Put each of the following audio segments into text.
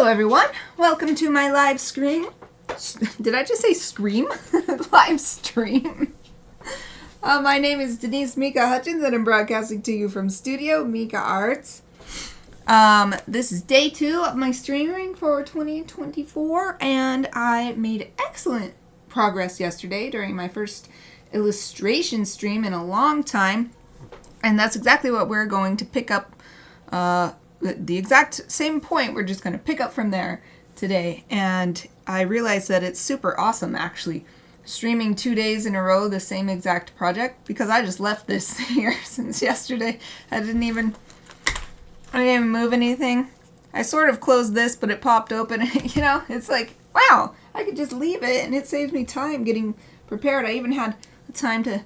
Hello everyone, welcome to my live stream. Did I just say scream? Live stream. My name is Denise Mika Hutchins and I'm broadcasting to you from Studio Mikarts. This is day 2 of my streaming for 2024 and I made excellent progress yesterday during my first illustration stream in a long time. And that's exactly what we're going to pick up, the exact same point we're just going to pick up from there today. And I realized that it's super awesome actually streaming 2 days in a row the same exact project, because I just left this here since yesterday. I didn't even move anything. I sort of closed this, but it popped open. You know, it's like, wow, I could just leave it and it saves me time getting prepared. I even had the time to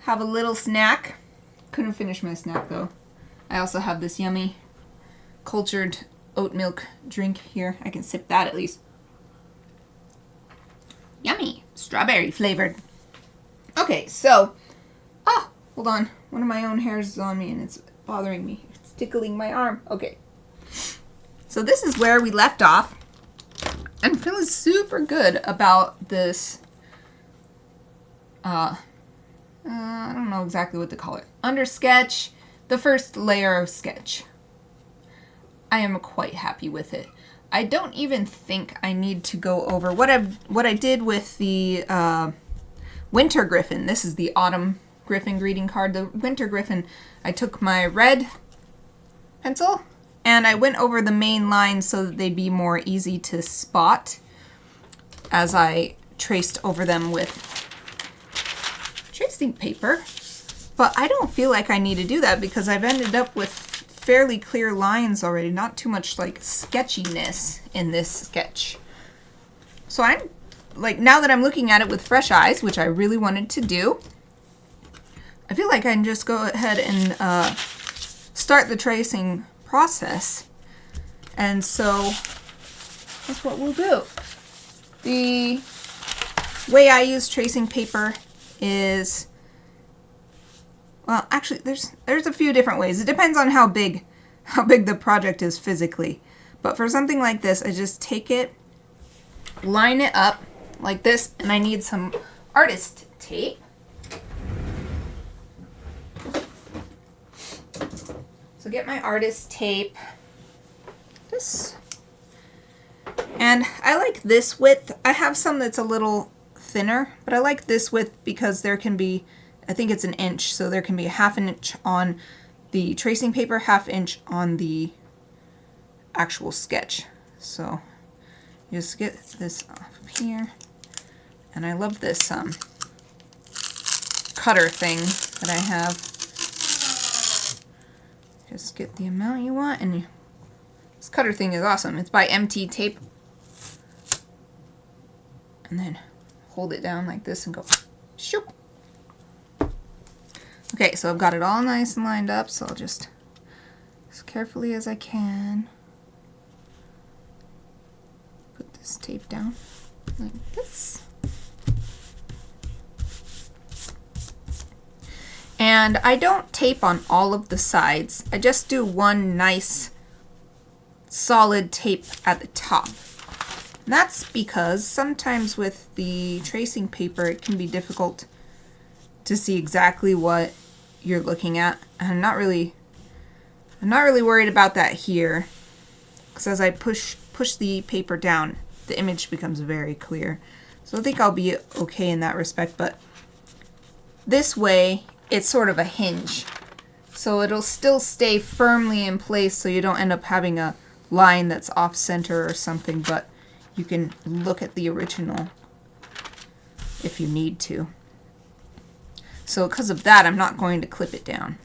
have a little snack. Couldn't finish my snack though. I also have this yummy cultured oat milk drink here. I can sip that at least. Yummy. Strawberry flavored. Okay, so, hold on. One of my own hairs is on me and it's bothering me. It's tickling my arm. Okay. So this is where we left off. I'm feeling super good about this, I don't know exactly what to call it. Under sketch, the first layer of sketch. I am quite happy with it. I don't even think I need to go over what I did with the Winter Gryphon. This is the Autumn Gryphon greeting card. The Winter Gryphon, I took my red pencil and I went over the main lines so that they'd be more easy to spot as I traced over them with tracing paper. But I don't feel like I need to do that because I've ended up with fairly clear lines already, not too much like sketchiness in this sketch. So I'm like, now that I'm looking at it with fresh eyes, which I really wanted to do, I feel like I can just go ahead and start the tracing process. And so that's what we'll do. The way I use tracing paper is, well, actually, there's a few different ways. It depends on how big the project is physically. But for something like this, I just take it, line it up like this, and I need some artist tape. So get my artist tape. This. And I like this width. I have some that's a little thinner, but I like this width because there can be, I think it's 1 inch, so there can be a 1/2 inch on the tracing paper, 1/2 inch on the actual sketch. So just get this off of here. And I love this cutter thing that I have. Just get the amount you want, and this cutter thing is awesome. It's by MT Tape. And then hold it down like this and go shoop. Okay, so I've got it all nice and lined up, so I'll just, as carefully as I can, put this tape down like this. And I don't tape on all of the sides. I just do one nice solid tape at the top. And that's because sometimes with the tracing paper it can be difficult to see exactly what you're looking at. And I'm not really worried about that here, because as I push the paper down, the image becomes very clear. So I think I'll be okay in that respect. But this way, it's sort of a hinge, so it'll still stay firmly in place, so you don't end up having a line that's off center or something. But you can look at the original if you need to. So because of that, I'm not going to clip it down.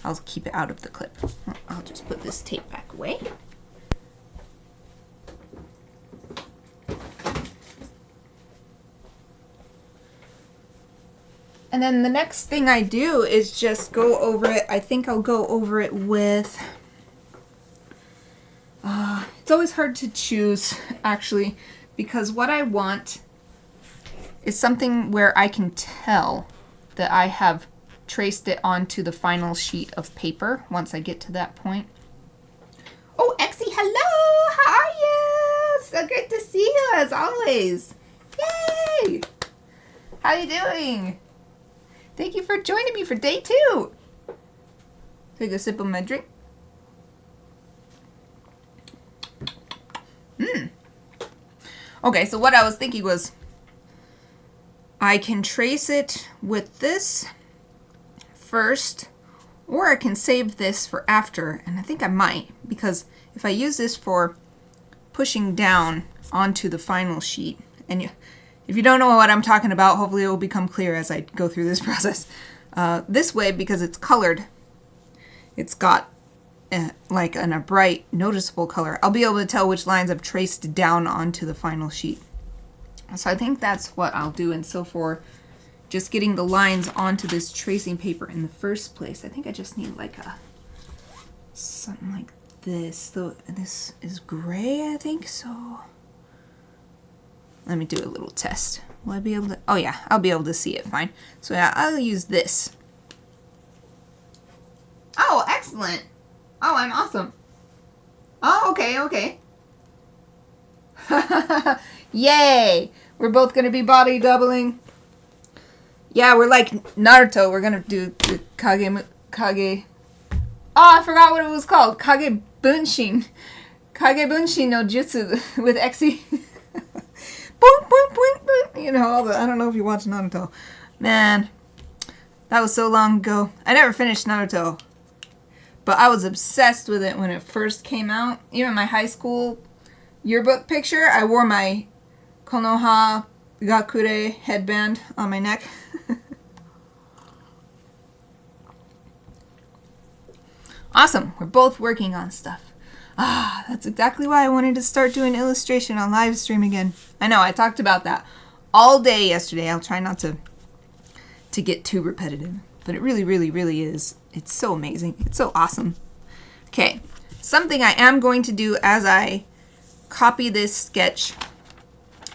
I'll keep it out of the clip. I'll just put this tape back away. And then the next thing I do is just go over it. I think I'll go over it with, it's always hard to choose actually, because what I want is something where I can tell that I have traced it onto the final sheet of paper once I get to that point. Oh, Exie, hello! How So good to see you as always. Yay! How you doing? Thank you for joining me for day 2. Take a sip of my drink. Okay, so what I was thinking was I can trace it with this first, or I can save this for after, and I think I might, because if I use this for pushing down onto the final sheet, and if you don't know what I'm talking about, hopefully it will become clear as I go through this process. This way, because it's colored, it's got like a bright, noticeable color. I'll be able to tell which lines I've traced down onto the final sheet. So I think that's what I'll do. And so for just getting the lines onto this tracing paper in the first place, I think I just need like something like this. So this is gray, I think. So let me do a little test. Will I be able to? Oh yeah, I'll be able to see it fine. So yeah, I'll use this. Oh, excellent. Oh, I'm awesome. Oh, okay. Yay! We're both gonna be body doubling. Yeah, we're like Naruto. We're gonna do the Kage. Oh, I forgot what it was called. Kage Bunshin. Kage Bunshin no Jutsu with Exi. Boink, boink, boink, boink. You know, all the, I don't know if you watch Naruto. Man, that was so long ago. I never finished Naruto. But I was obsessed with it when it first came out. Even my high school yearbook picture, I wore my Konoha Gakure headband on my neck. Awesome. We're both working on stuff. Ah, that's exactly why I wanted to start doing illustration on live stream again. I know, I talked about that all day yesterday. I'll try not to get too repetitive. But it really, really, really is. It's so amazing. It's so awesome. Okay, something I am going to do as I copy this sketch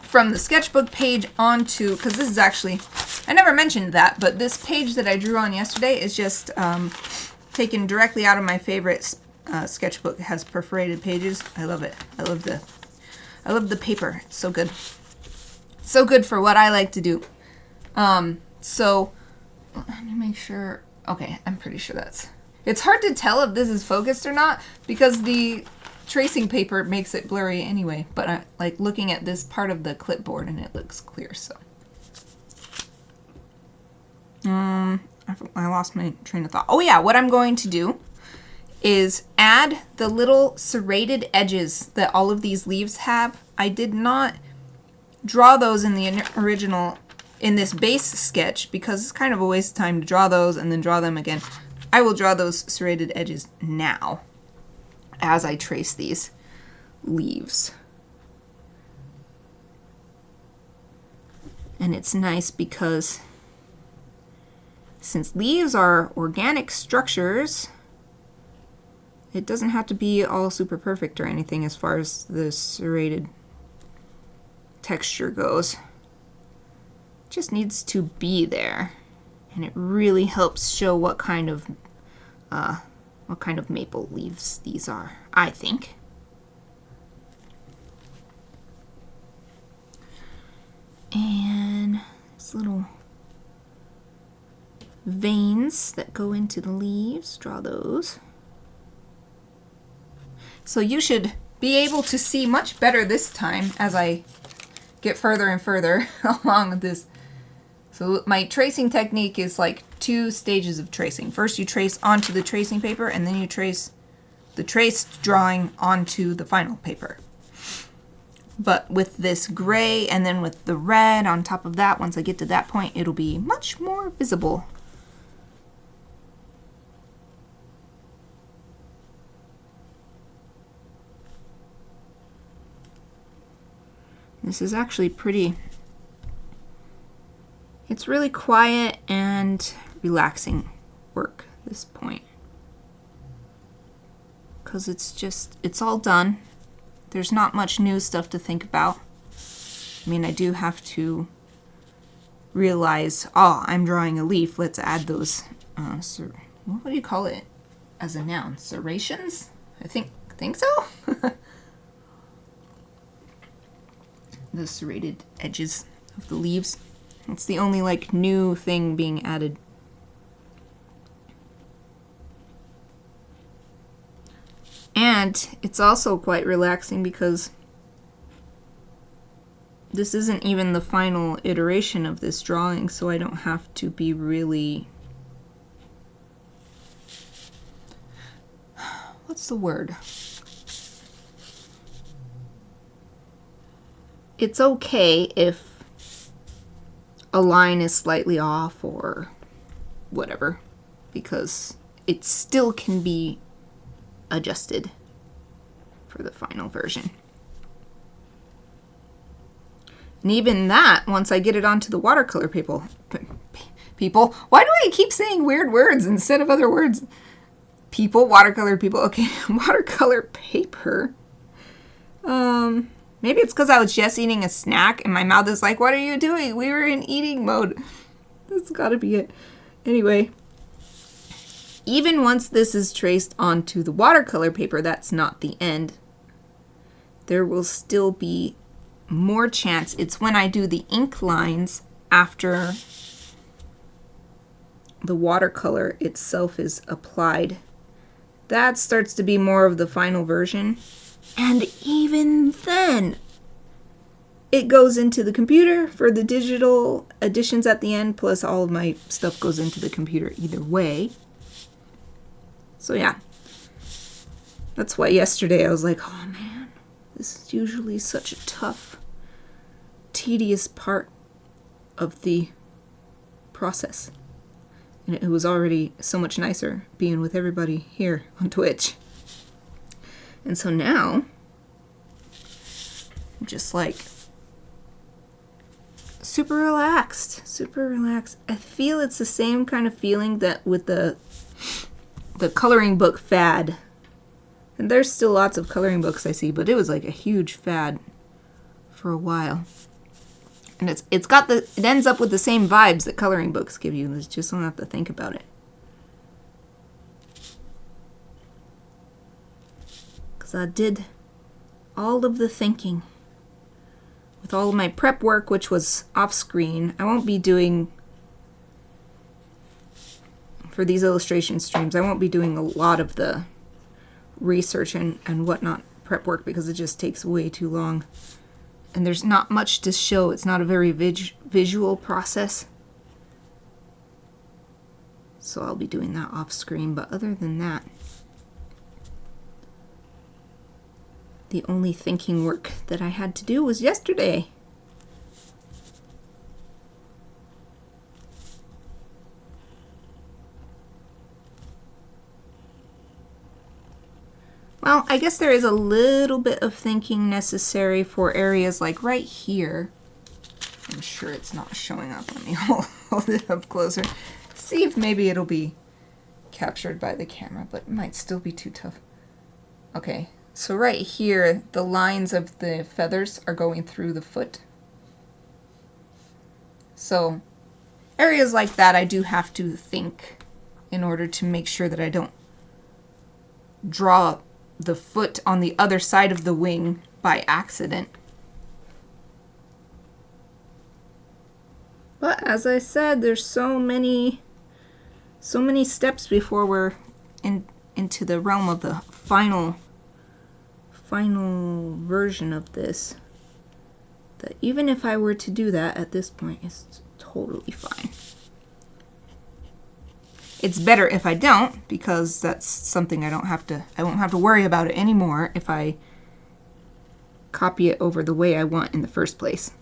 from the sketchbook page onto, because this is actually, I never mentioned that, but this page that I drew on yesterday is just taken directly out of my favorite sketchbook. It has perforated pages. I love it. I love the paper. It's so good. So good for what I like to do. So let me make sure. Okay, I'm pretty sure it's hard to tell if this is focused or not because the tracing paper makes it blurry anyway, but I like looking at this part of the clipboard and it looks clear, so. I lost my train of thought. Oh yeah, what I'm going to do is add the little serrated edges that all of these leaves have. I did not draw those in the original, in this base sketch, because it's kind of a waste of time to draw those and then draw them again. I will draw those serrated edges now as I trace these leaves. And it's nice because since leaves are organic structures, it doesn't have to be all super perfect or anything as far as the serrated texture goes. Just needs to be there, and it really helps show what kind of maple leaves these are, I think. And these little veins that go into the leaves, draw those. So you should be able to see much better this time as I get further and further along this. So my tracing technique is like 2 stages of tracing. First you trace onto the tracing paper, and then you trace the traced drawing onto the final paper. But with this gray and then with the red on top of that, once I get to that point, it'll be much more visible. This is actually pretty... It's really quiet and relaxing work at this point. Because it's all done. There's not much new stuff to think about. I mean, I do have to realize, oh, I'm drawing a leaf. Let's add those, what do you call it as a noun? Serrations? I think so? the serrated edges of the leaves. It's the only like new thing being added. And it's also quite relaxing because this isn't even the final iteration of this drawing, so I don't have to be really... What's the word? It's okay if a line is slightly off or whatever, because it still can be adjusted for the final version. And even that, once I get it onto the watercolor people, why do I keep saying weird words instead of other words? People, watercolor people, okay, watercolor paper. Maybe it's because I was just eating a snack and my mouth is like, what are you doing? We were in eating mode. That's gotta be it. Anyway, even once this is traced onto the watercolor paper, that's not the end. There will still be more chance. It's when I do the ink lines after the watercolor itself is applied. That starts to be more of the final version. And even then, it goes into the computer for the digital additions at the end, plus all of my stuff goes into the computer either way. So yeah, that's why yesterday I was like, oh man, this is usually such a tough, tedious part of the process. And it was already so much nicer being with everybody here on Twitch. And so now, I'm just like super relaxed, super relaxed. I feel it's the same kind of feeling that with the coloring book fad. And there's still lots of coloring books I see, but it was like a huge fad for a while. And it ends up with the same vibes that coloring books give you. You just don't have to think about it. Because I did all of the thinking with all of my prep work, which was off screen. I won't be doing, for these illustration streams, I won't be doing a lot of the research and whatnot prep work because it just takes way too long. And there's not much to show. It's not a very visual process. So I'll be doing that off screen. But other than that, the only thinking work that I had to do was yesterday. Well, I guess there is a little bit of thinking necessary for areas like right here. I'm sure it's not showing up. Let me hold it up closer. See if maybe it'll be captured by the camera, but it might still be too tough. Okay, so right here, the lines of the feathers are going through the foot. So areas like that I do have to think in order to make sure that I don't draw the foot on the other side of the wing by accident. But as I said, there's so many steps before we're into the realm of the final version of this, that even if I were to do that at this point, it's totally fine. It's better if I don't, because that's something I won't have to worry about it anymore if I copy it over the way I want in the first place.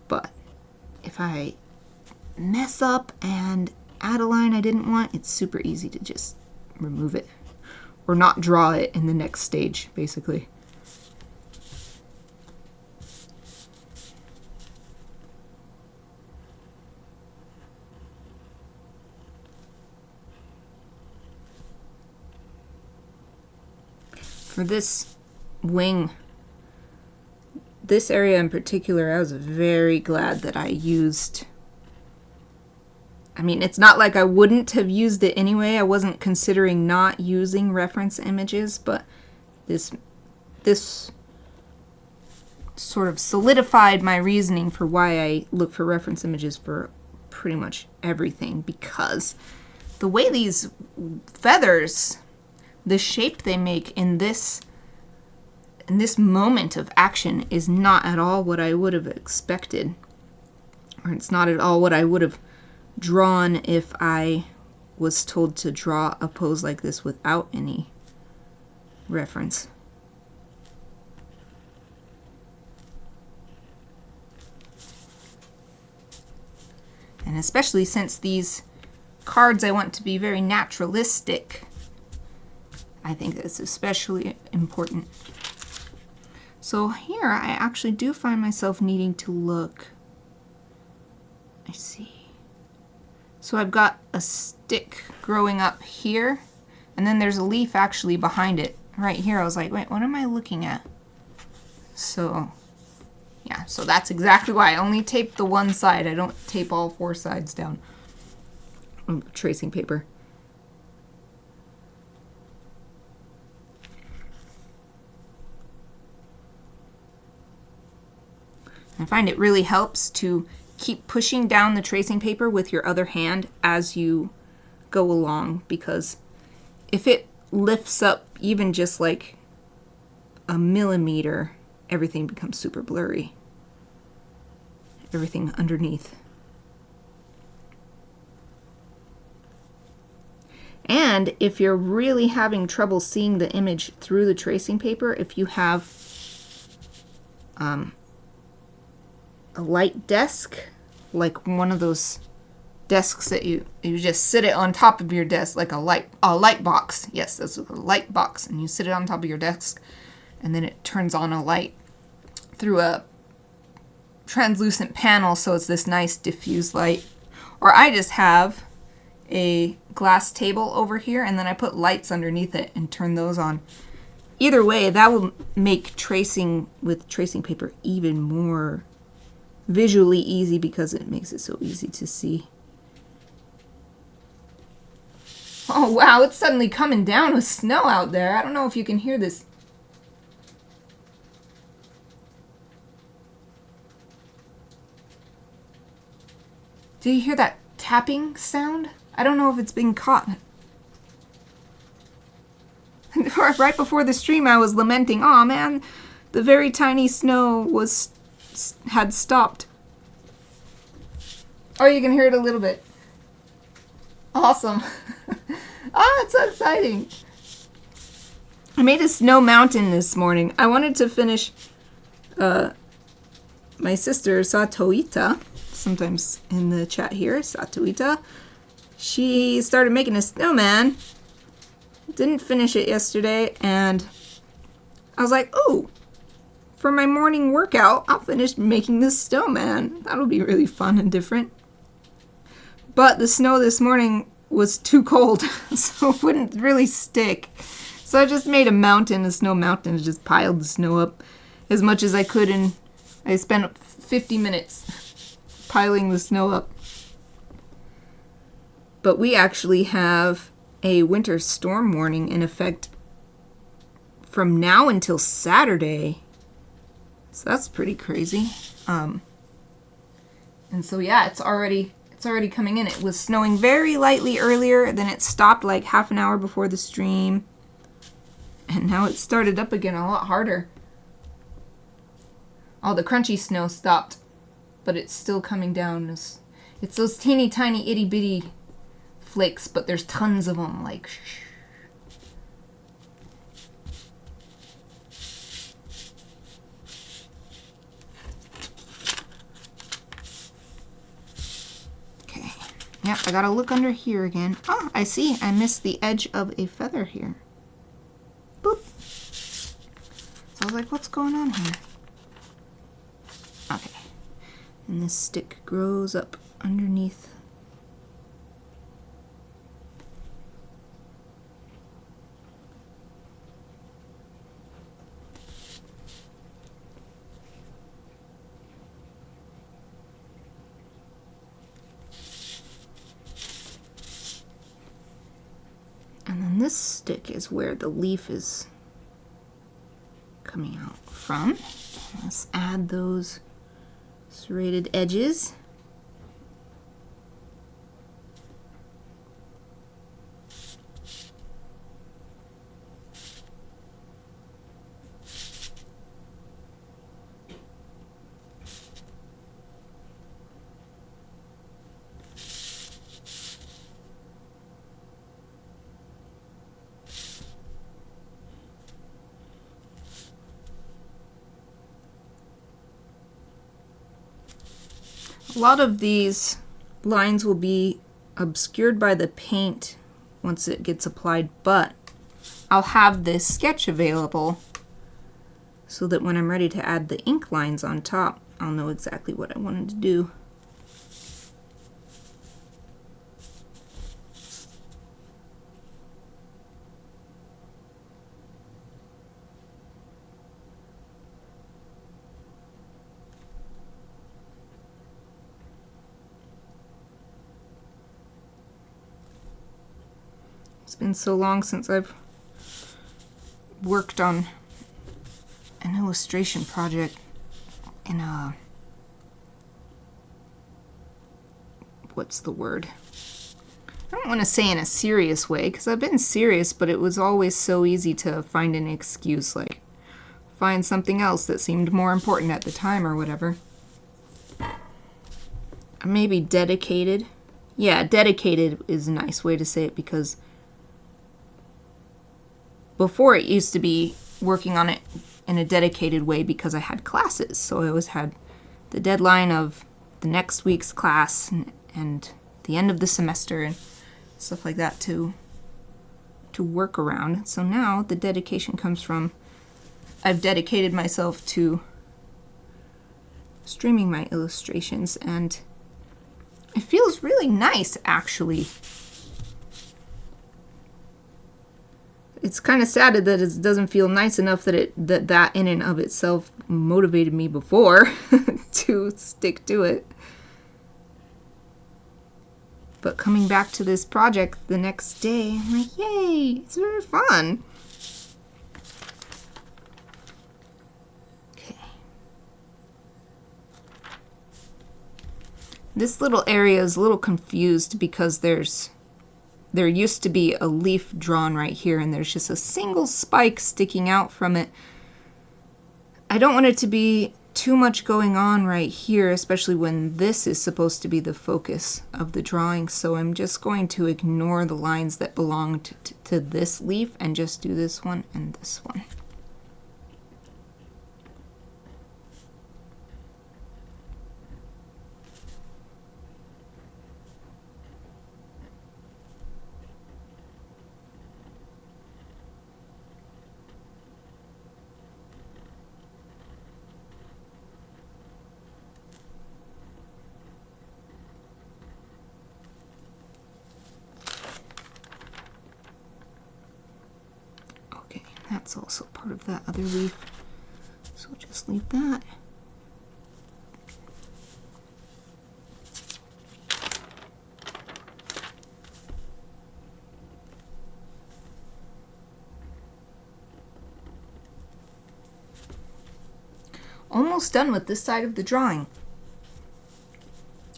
But if I mess up and add a line I didn't want, it's super easy to just remove it or not draw it in the next stage, basically. For this wing, this area in particular, I was very glad that I used. I mean, it's not like I wouldn't have used it anyway. I wasn't considering not using reference images, but this sort of solidified my reasoning for why I look for reference images for pretty much everything, because the way these feathers, the shape they make in this moment of action is not at all what I would have expected, or it's not at all what I would have drawn if I was told to draw a pose like this without any reference. And especially since these cards I want to be very naturalistic, I think that's especially important. So here I actually do find myself needing to look. I see. So I've got a stick growing up here, and then there's a leaf actually behind it. Right here I was like, wait, what am I looking at? So yeah, so that's exactly why I only tape the one side. I don't tape all four sides down on tracing paper. I find it really helps to keep pushing down the tracing paper with your other hand as you go along, because if it lifts up even just like a millimeter, everything becomes super blurry. Everything underneath. And if you're really having trouble seeing the image through the tracing paper, if you have a light desk, like one of those desks that you just sit it on top of your desk, like a light box. Yes, that's a light box, and you sit it on top of your desk, and then it turns on a light through a translucent panel, so it's this nice diffuse light. Or I just have a glass table over here, and then I put lights underneath it and turn those on. Either way, that will make tracing with tracing paper even more visually easy, because it makes it so easy to see. Oh wow, it's suddenly coming down with snow out there. I don't know if you can hear this. Do you hear that tapping sound? I don't know if it's being caught. Right before the stream I was lamenting, oh man, the very tiny snow had stopped. Oh, you can hear it a little bit. Awesome. It's so exciting. I made a snow mountain this morning. I wanted to finish my sister Satoita, sometimes in the chat here, Satoita. She started making a snowman. Didn't finish it yesterday, and I was like, oh, for my morning workout, I'll finish making this snowman. That'll be really fun and different. But the snow this morning was too cold, so it wouldn't really stick. So I just made a snow mountain, and just piled the snow up as much as I could, and I spent 50 minutes piling the snow up. But we actually have a winter storm warning in effect from now until Saturday. So that's pretty crazy. And so yeah, it's already coming in. It was snowing very lightly earlier, then it stopped like half an hour before the stream. And now it started up again a lot harder. All the crunchy snow stopped, but it's still coming down. It's those teeny tiny itty bitty flakes, but there's tons of them, like okay. Yep, I gotta look under here again. Oh, I see. I missed the edge of a feather here. Boop. So I was like, what's going on here? Okay. And this stick grows up underneath. And then this stick is where the leaf is coming out from. Let's add those serrated edges. A lot of these lines will be obscured by the paint once it gets applied, but I'll have this sketch available so that when I'm ready to add the ink lines on top, I'll know exactly what I wanted to do. It's been so long since I've worked on an illustration project in a, what's the word? I don't want to say in a serious way, because I've been serious, but it was always so easy to find an excuse, like find something else that seemed more important at the time or whatever. Maybe dedicated. Yeah, dedicated is a nice way to say it, because before it used to be working on it in a dedicated way because I had classes. So I always had the deadline of the next week's class and the end of the semester and stuff like that to work around. So now the dedication comes from I've dedicated myself to streaming my illustrations, and it feels really nice, actually. It's kind of sad that it doesn't feel nice enough that that in and of itself motivated me before to stick to it. But coming back to this project the next day, I'm like, yay, it's very fun. Okay. This little area is a little confused because there used to be a leaf drawn right here, and there's just a single spike sticking out from it. I don't want it to be too much going on right here, especially when this is supposed to be the focus of the drawing, so I'm just going to ignore the lines that belong to this leaf and just do this one and this one. That's also part of that other leaf, so we'll just leave that. Almost done with this side of the drawing.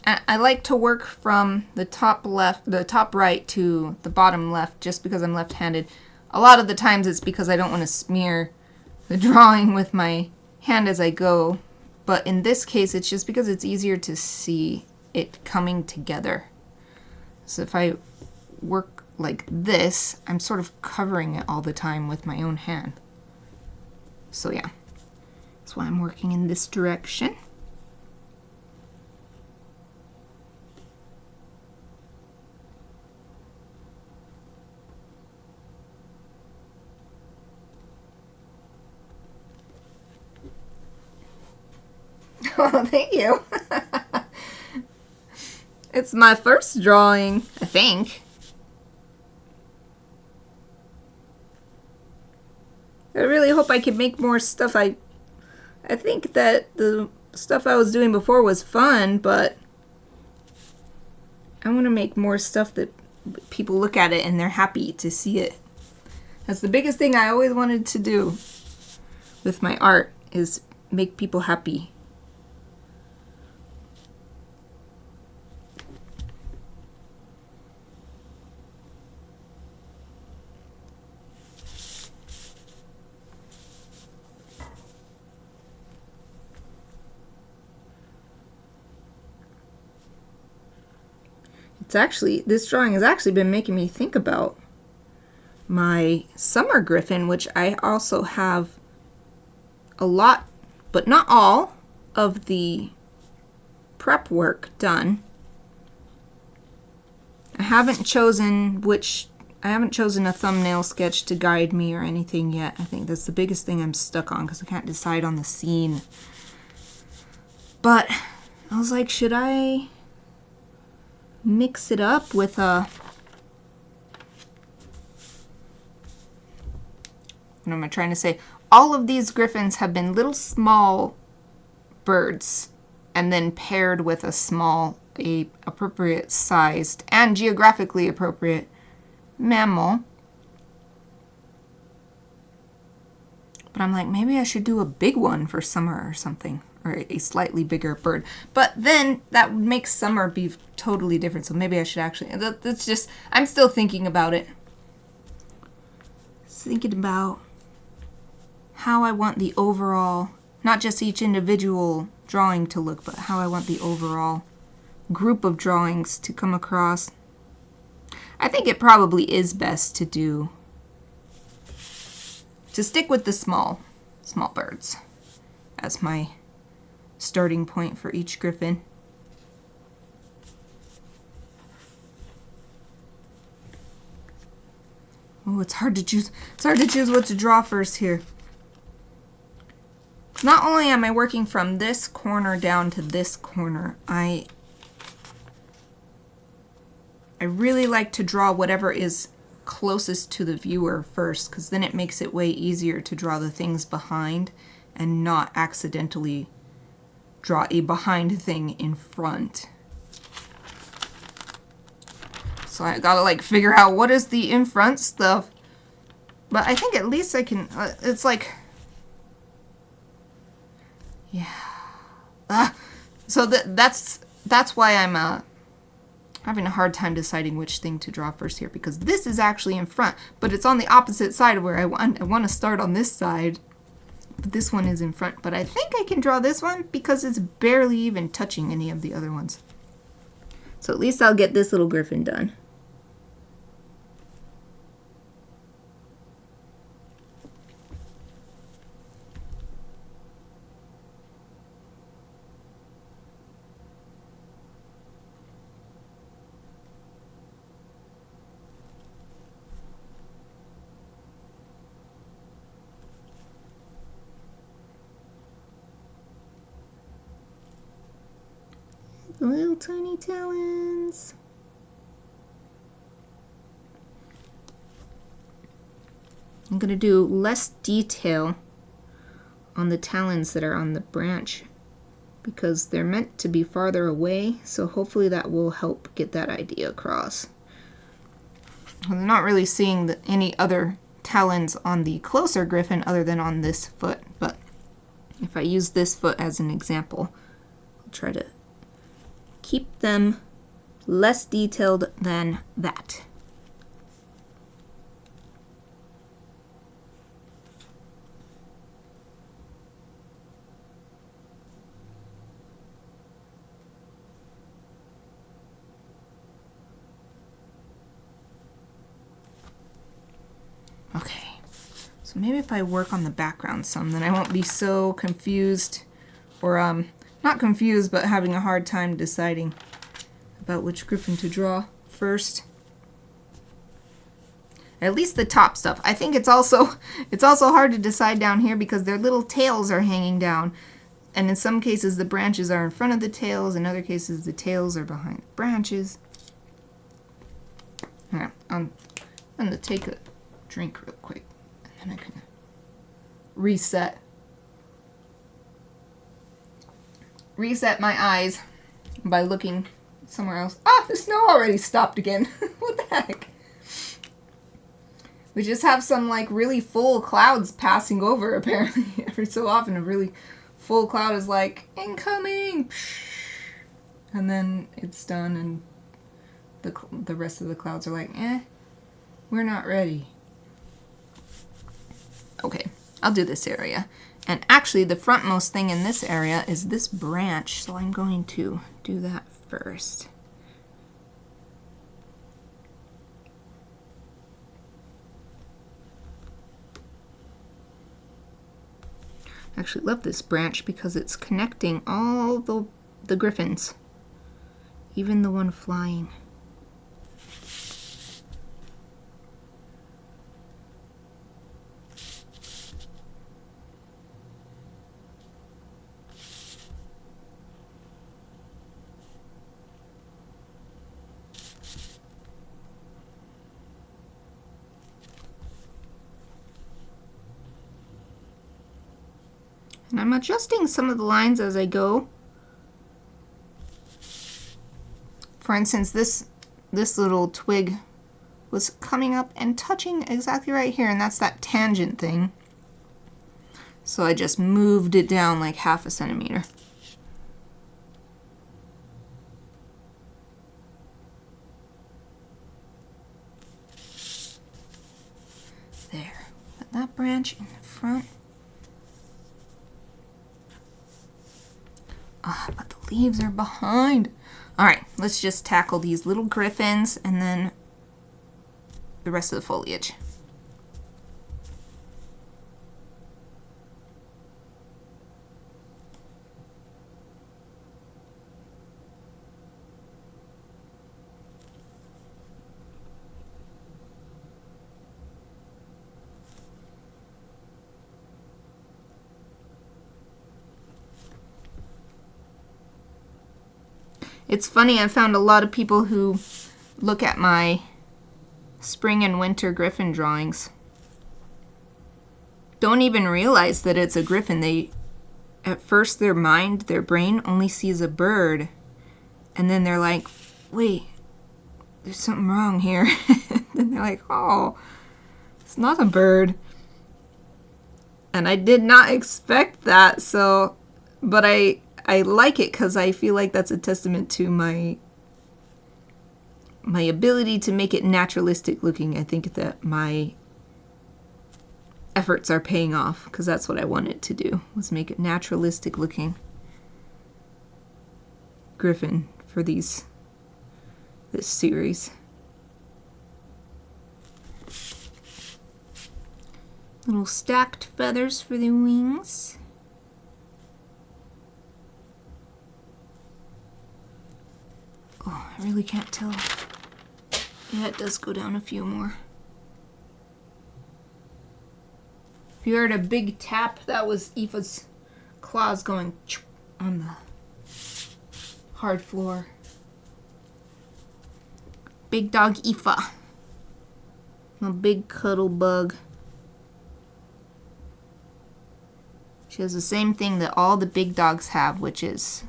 I like to work from the top right to the bottom left, just because I'm left-handed. A lot of the times it's because I don't want to smear the drawing with my hand as I go, but in this case it's just because it's easier to see it coming together. So if I work like this, I'm sort of covering it all the time with my own hand. So yeah, that's why I'm working in this direction. Oh, thank you. It's my first drawing, I think. I really hope I can make more stuff. I think that the stuff I was doing before was fun, but I want to make more stuff that people look at it and they're happy to see it. That's the biggest thing I always wanted to do with my art, is make people happy. This drawing has actually been making me think about my summer Gryphon, which I also have a lot, but not all, of the prep work done. I haven't chosen a thumbnail sketch to guide me or anything yet. I think that's the biggest thing I'm stuck on because I can't decide on the scene. But I was like, should I mix it up with what am I trying to say? All of these Gryphons have been little small birds and then paired with a appropriate sized and geographically appropriate mammal. But I'm like, maybe I should do a big one for summer or something, or a slightly bigger bird. But then that would make summer be totally different. So maybe I should actually, that's just, I'm still thinking about it. Thinking about how I want the overall, not just each individual drawing to look, but how I want the overall group of drawings to come across. I think it probably is best to stick with the small birds as my starting point for each Gryphon. Oh, it's hard to choose. It's hard to choose what to draw first here. Not only am I working from this corner down to this corner, I really like to draw whatever is closest to the viewer first, because then it makes it way easier to draw the things behind and not accidentally draw a behind thing in front. So I gotta like figure out what is the in front stuff. But I think at least I can, it's like, yeah. So that's why I'm having a hard time deciding which thing to draw first here, because this is actually in front, but it's on the opposite side of where I want to start on this side. But this one is in front, but I think I can draw this one because it's barely even touching any of the other ones. So at least I'll get this little Gryphon done. Little tiny talons. I'm going to do less detail on the talons that are on the branch because they're meant to be farther away, so hopefully that will help get that idea across. I'm not really seeing any other talons on the closer Gryphon other than on this foot, but if I use this foot as an example, I'll try to keep them less detailed than that. Okay, so maybe if I work on the background some, then I won't be so confused, or not confused, but having a hard time deciding about which Gryphon to draw first. At least the top stuff. I think it's also hard to decide down here because their little tails are hanging down. And in some cases the branches are in front of the tails, in other cases the tails are behind the branches. Yeah, I'm gonna take a drink real quick and then I can reset my eyes by looking somewhere else. Ah, the snow already stopped again. What the heck? We just have some like really full clouds passing over apparently every so often. A really full cloud is like, incoming! And then it's done and the rest of the clouds are like, we're not ready. Okay, I'll do this area. And actually the frontmost thing in this area is this branch, so I'm going to do that first. I actually love this branch because it's connecting all the griffins, even the one flying. And I'm adjusting some of the lines as I go. For instance, this little twig was coming up and touching exactly right here, and that's that tangent thing. So I just moved it down like 1/2 centimeter. There. Put that branch in the front. But the leaves are behind. Alright, let's just tackle these little griffins and then the rest of the foliage. It's funny, I found a lot of people who look at my spring and winter griffin drawings don't even realize that it's a griffin. At first their brain only sees a bird, and then they're like, wait, there's something wrong here. Then they're like, oh, it's not a bird. And I did not expect that, so, but I like it because I feel like that's a testament to my ability to make it naturalistic looking. I think that my efforts are paying off because that's what I wanted to do, was make it naturalistic looking griffin for this series. Little stacked feathers for the wings. Oh, I really can't tell. Yeah, it does go down a few more. If you heard a big tap, that was Aoife's claws going on the hard floor. Big dog Aoife. A big cuddle bug. She has the same thing that all the big dogs have, which is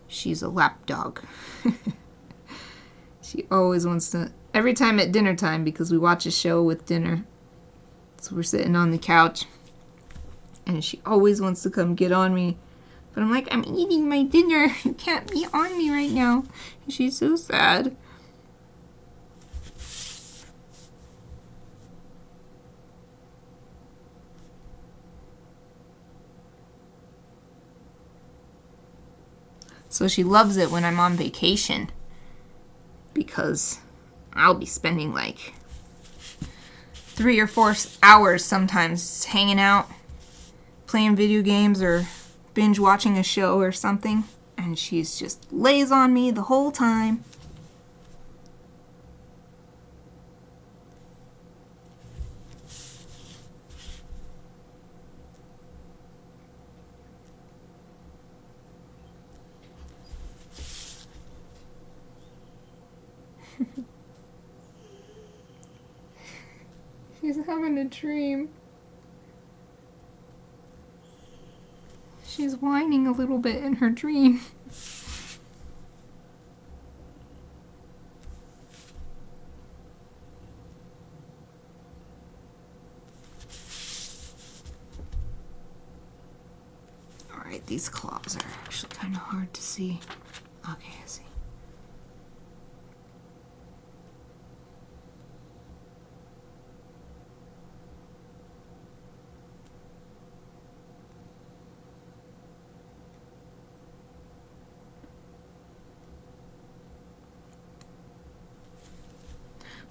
she's a lap dog. She always wants to, every time at dinner time, because we watch a show with dinner, so we're sitting on the couch, and she always wants to come get on me. But I'm like, I'm eating my dinner. You can't be on me right now. And she's so sad. So she loves it when I'm on vacation, because I'll be spending like 3 or 4 hours sometimes hanging out, playing video games or binge watching a show or something, and she's just lays on me the whole time. She's having a dream. She's whining a little bit in her dream. right, these claws are actually kind of hard to see. Okay, I see.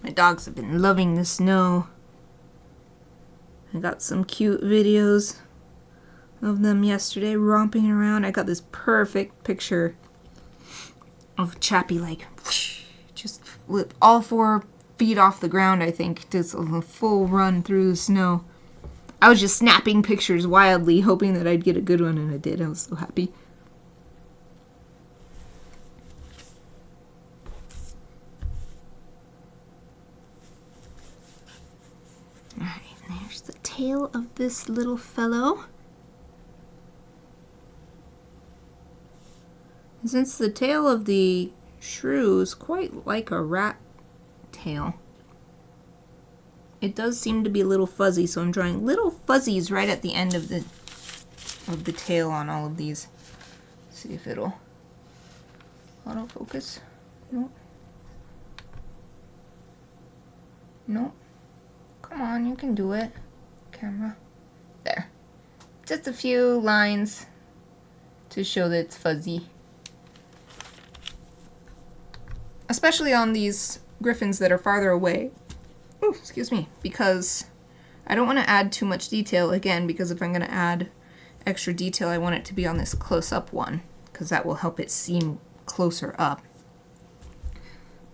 My dogs have been loving the snow. I got some cute videos of them yesterday romping around. I got this perfect picture of Chappie like just with all 4 feet off the ground, I think, just a full run through the snow. I was just snapping pictures wildly, hoping that I'd get a good one, and I did. I was so happy. Alright, there's the tail of this little fellow. And since the tail of the shrew is quite like a rat tail, it does seem to be a little fuzzy, so I'm drawing little fuzzies right at the end of the tail on all of these. See if it'll autofocus. Nope. Nope. Come on, you can do it. Camera. There. Just a few lines to show that it's fuzzy. Especially on these griffins that are farther away. Ooh, excuse me. Because I don't want to add too much detail again, because if I'm going to add extra detail, I want it to be on this close-up one, because that will help it seem closer up.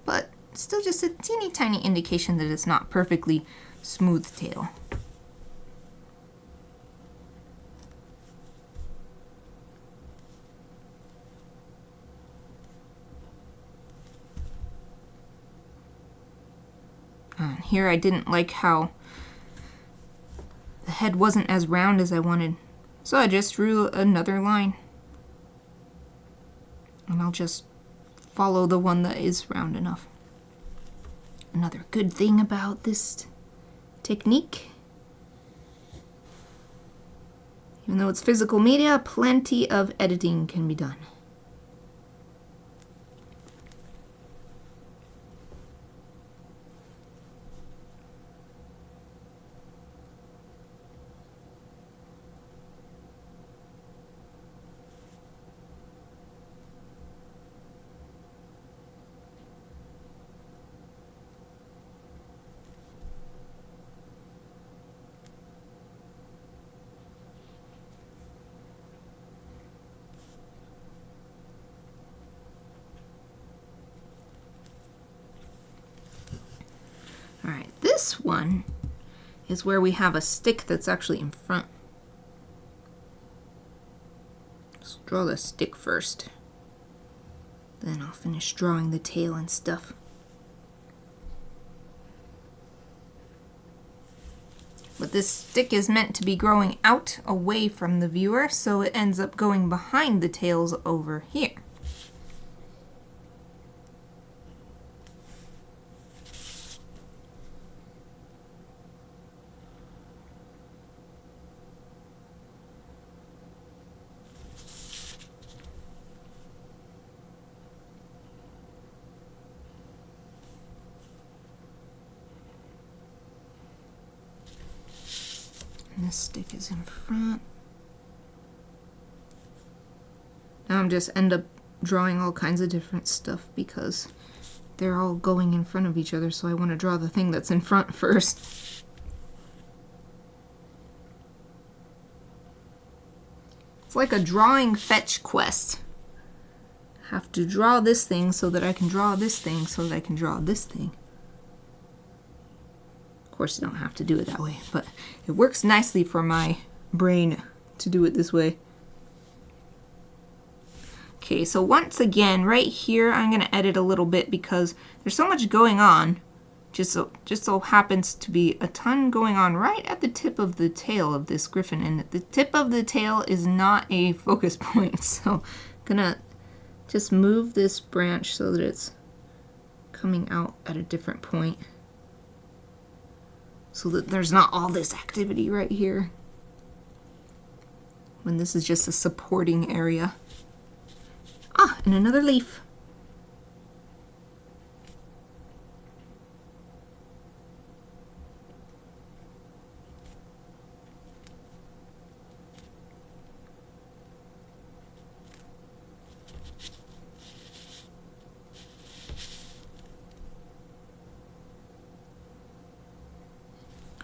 But still just a teeny tiny indication that it's not perfectly smooth tail. And here I didn't like how the head wasn't as round as I wanted, so I just drew another line. And I'll just follow the one that is round enough. Another good thing about this technique, even though it's physical media, plenty of editing can be done. Alright, this one is where we have a stick that's actually in front. Let's draw the stick first. Then I'll finish drawing the tail and stuff. But this stick is meant to be growing out away from the viewer, so it ends up going behind the tails over here. And this stick is in front. Now I'm just end up drawing all kinds of different stuff because they're all going in front of each other, so I want to draw the thing that's in front first. It's like a drawing fetch quest. I have to draw this thing so that I can draw this thing so that I can draw this thing. Of course, you don't have to do it that way, but it works nicely for my brain to do it this way. Okay, so once again, right here, I'm going to edit a little bit because there's so much going on. Just so happens to be a ton going on right at the tip of the tail of this griffin, and the tip of the tail is not a focus point, so I'm gonna just move this branch so that it's coming out at a different point, so that there's not all this activity right here. when this is just a supporting area. Ah, and another leaf.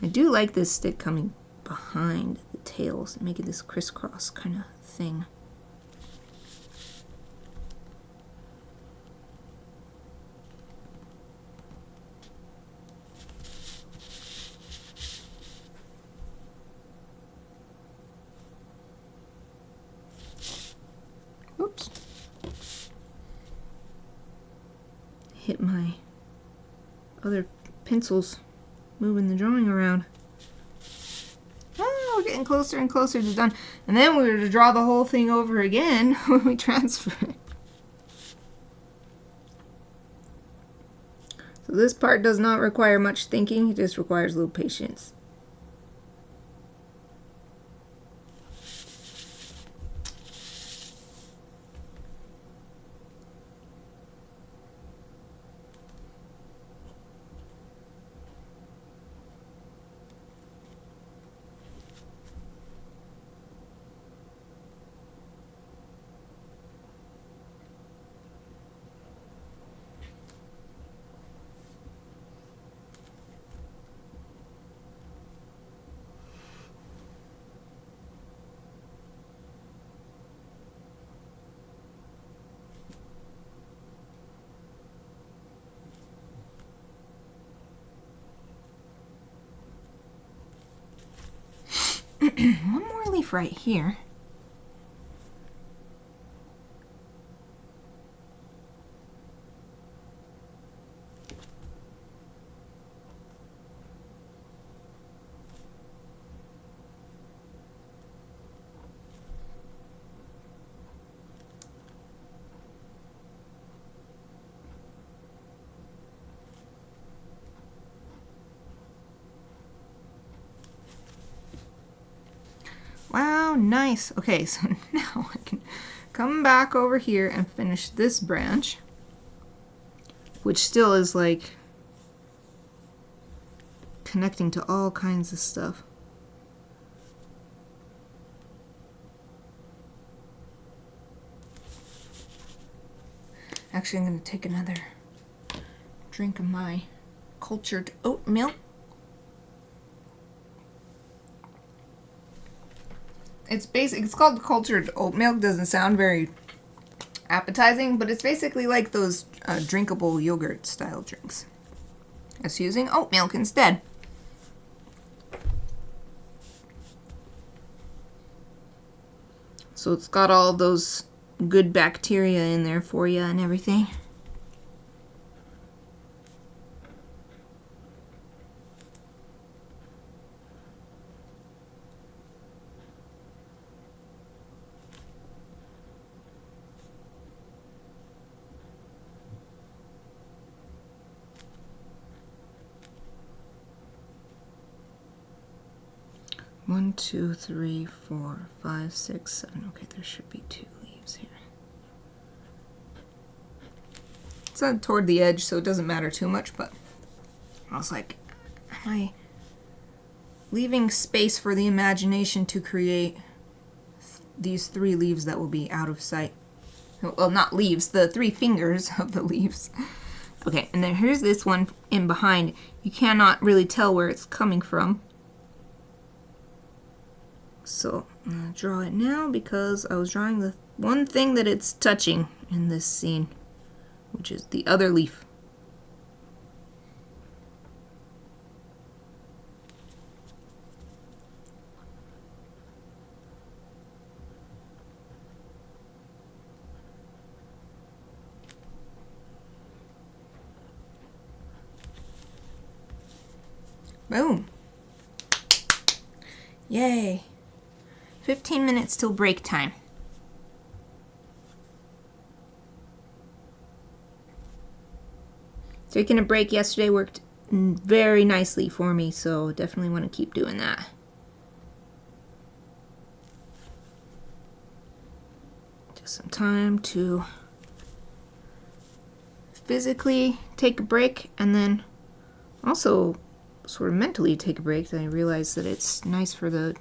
I do like this stick coming behind the tails and making this crisscross kind of thing. Oops. Hit my other pencils moving the drawing around. Oh, we're getting closer and closer to done. And then we were to draw the whole thing over again when we transfer it. So this part does not require much thinking, it just requires a little patience. One more leaf right here. Wow, nice. Okay, so now I can come back over here and finish this branch, which still is like connecting to all kinds of stuff. Actually, I'm going to take another drink of my cultured oat milk. It's called cultured oat milk. Doesn't sound very appetizing, but it's basically like those drinkable yogurt style drinks. It's using oat milk instead. So it's got all those good bacteria in there for you and everything. One, two, three, 4, 5, 6, 7. Okay, there should be 2 leaves here. It's not toward the edge, so it doesn't matter too much, but I was like, am I leaving space for the imagination to create these 3 leaves that will be out of sight? Well, not leaves, the 3 fingers of the leaves. Okay, and then here's this one in behind. You cannot really tell where it's coming from. So I'm going to draw it now because I was drawing the one thing that it's touching in this scene, which is the other leaf. Boom. Yay. 15 minutes till break time. Taking a break yesterday worked very nicely for me, so definitely want to keep doing that. just some time to physically take a break, and then also sort of mentally take a break. Then I realized that it's nice for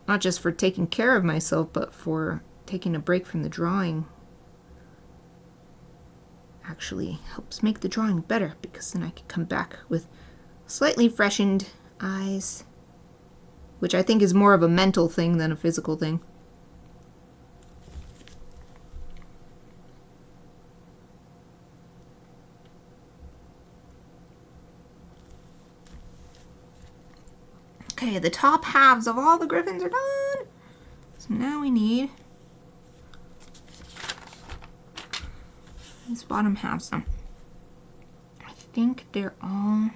not just for taking care of myself, but for taking a break from the drawing. Actually helps make the drawing better, because then I can come back with slightly freshened eyes, which I think is more of a mental thing than a physical thing. Okay, the top halves of all the griffins are done. So now we need these bottom halves. I think they're all...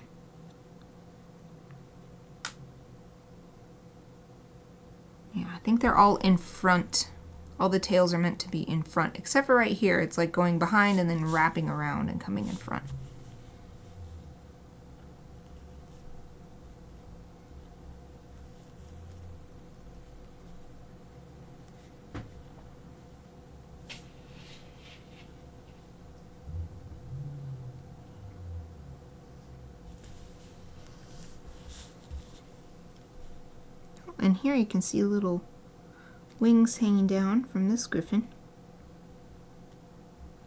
Yeah, I think they're all in front. All the tails are meant to be in front, except for right here. It's like going behind and then wrapping around and coming in front. And here you can see little wings hanging down from this griffin.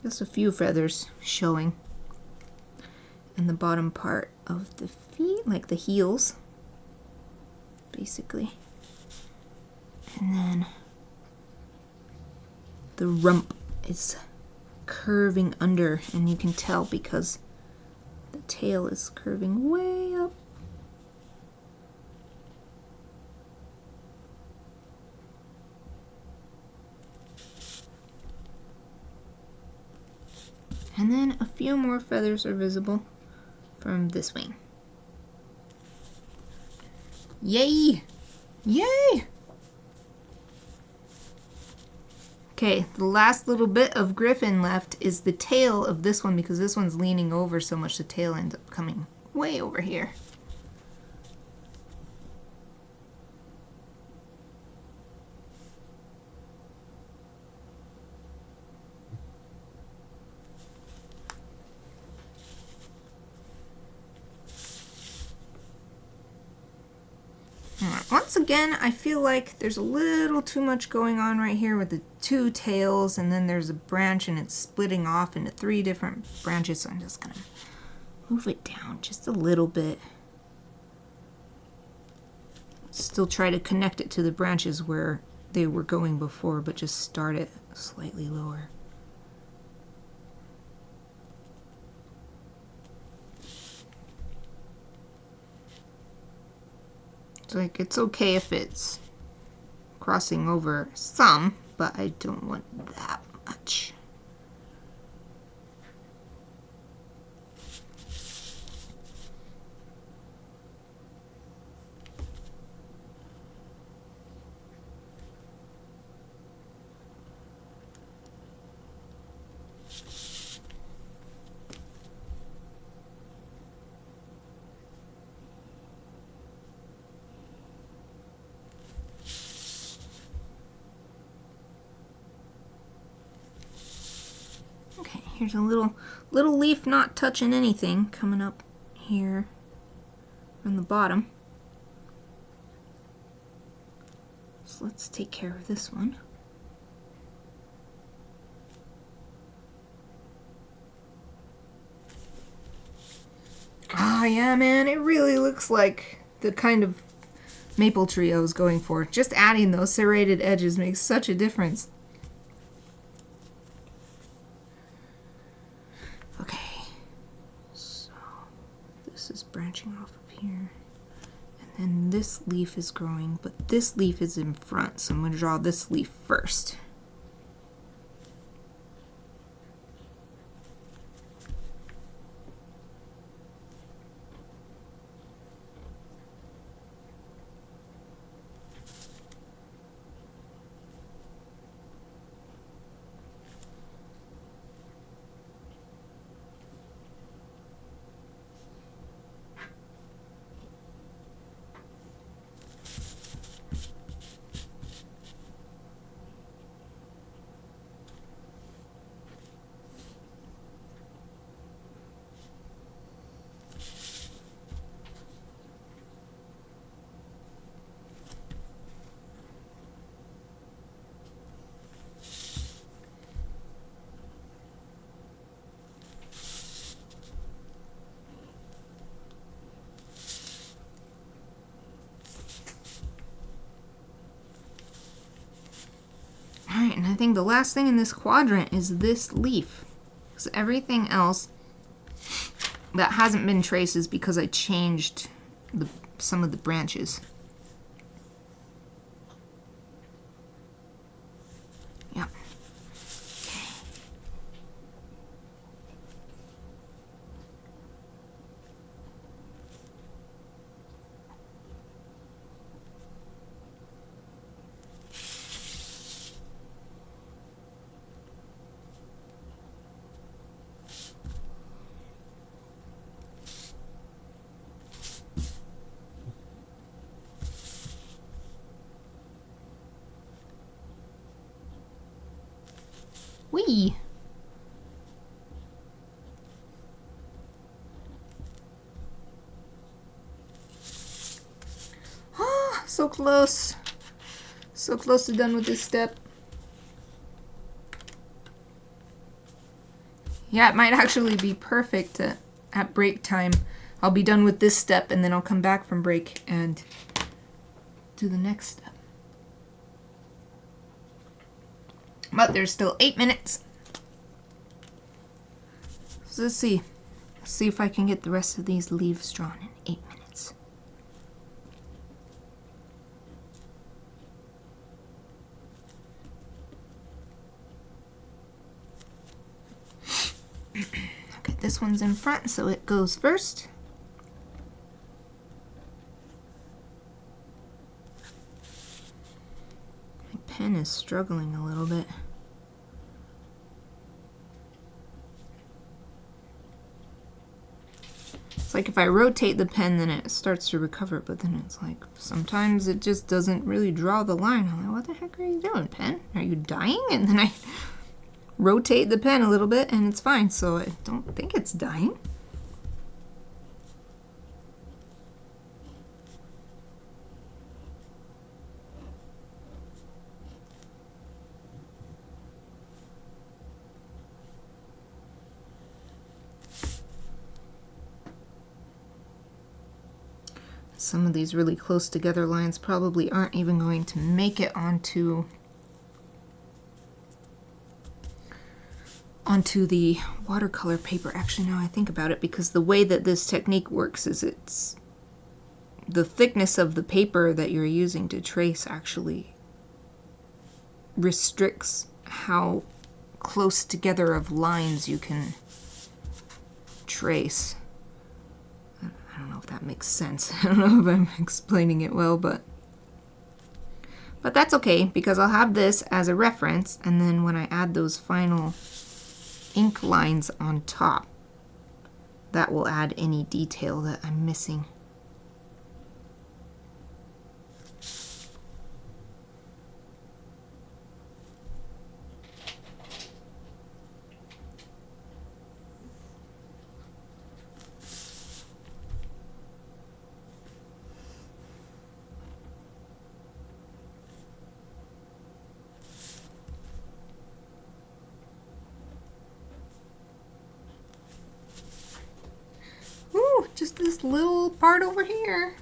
Just a few feathers showing. And the bottom part of the feet, like the heels, basically. And then the rump is curving under, and you can tell because the tail is curving way up. And then a few more feathers are visible from this wing. Yay! Yay! Okay, the last little bit of griffin left is the tail of this one, because this one's leaning over so much the tail ends up coming way over here. Once again, I feel like there's a little too much going on right here with the two tails, and then there's a branch and it's splitting off into 3 different branches, so I'm just gonna move it down just a little bit. Still try to connect it to the branches where they were going before, but just start it slightly lower. Like, it's okay if it's crossing over some, but I don't want that much. Here's a little leaf not touching anything coming up here on the bottom. So let's take care of this one. Ah, yeah, man, it really looks like the kind of maple tree I was going for. Just adding those serrated edges makes such a difference. Branching off of here, and then this leaf is growing, but this leaf is in front, so I'm going to draw this leaf first. think the last thing in this quadrant is this leaf. Because everything else that hasn't been traced is because I changed some of the branches. Yeah. Whee! Oh, so close. So close to done with this step. Yeah, it might actually be perfect at break time. I'll be done with this step and then I'll come back from break and do the next step. But there's still 8 minutes. So let's see. Let's see if I can get the rest of these leaves drawn in 8 minutes. Okay, this one's in front, so it goes first. My pen is struggling a little bit. It's like if I rotate the pen, then it starts to recover, but then it's like sometimes it just doesn't really draw the line. I'm like, what the heck are you doing, pen? Are you dying? And then I rotate the pen a little bit and it's fine, so I don't think it's dying. Some of these really close together lines probably aren't even going to make it onto the watercolor paper. Actually, now I think about it, because the way that this technique works is it's the thickness of the paper that you're using to trace actually restricts how close together of lines you can trace. I don't know if that makes sense. I don't know if I'm explaining it well, but that's okay, because I'll have this as a reference, and then when I add those final ink lines on top, that will add any detail that I'm missing. Ooh, just this little part over here.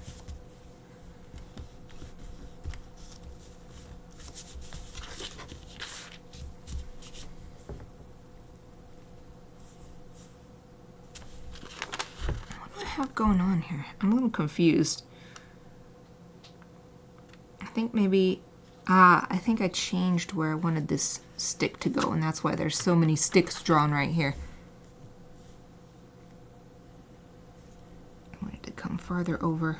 What do I have going on here? I'm a little confused. I think maybe, I think I changed where I wanted this stick to go, and that's why there's so many sticks drawn right here. I wanted to come farther over.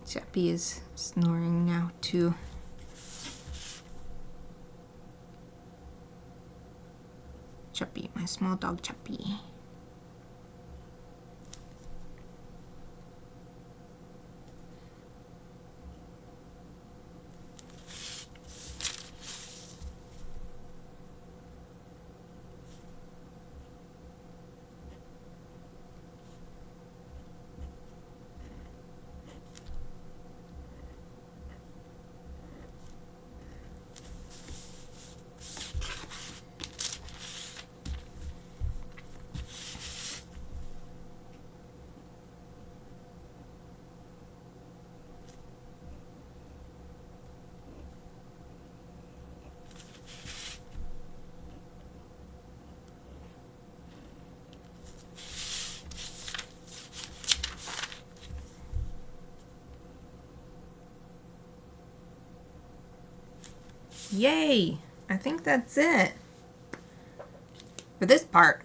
Chappie is snoring now too. Chappie, my small dog Chappie. Yay! I think that's it for this part.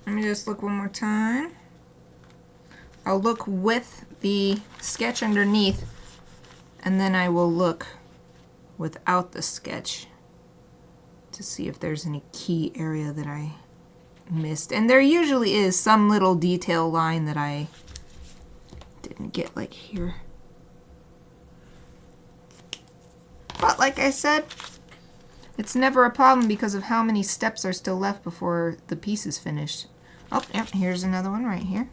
Let me just look one more time. I'll look with the sketch underneath, and then I will look without the sketch to see if there's any key area that I missed. And there usually is some little detail line that I didn't get, like here. But like I said, it's never a problem because of how many steps are still left before the piece is finished. Oh, yeah, here's another one right here.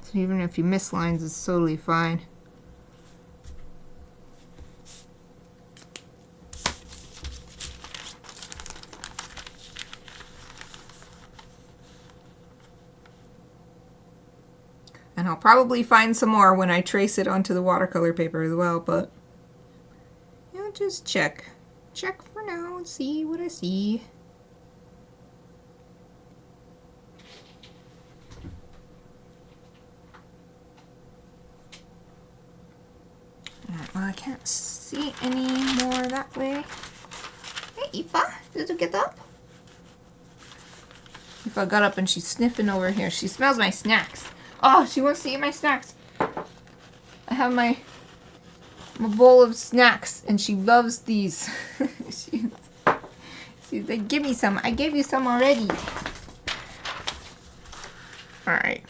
So even if you miss lines, it's totally fine. And I'll probably find some more when I trace it onto the watercolor paper as well, but yeah, just check. Check for now and see what I see. Alright, well, I can't see any more that way. Hey, Aoife, did you get up? Aoife got up and she's sniffing over here. She smells my snacks. Oh, she wants to eat my snacks. I have my bowl of snacks and she loves these. She's like, give me some. I gave you some already. Alright.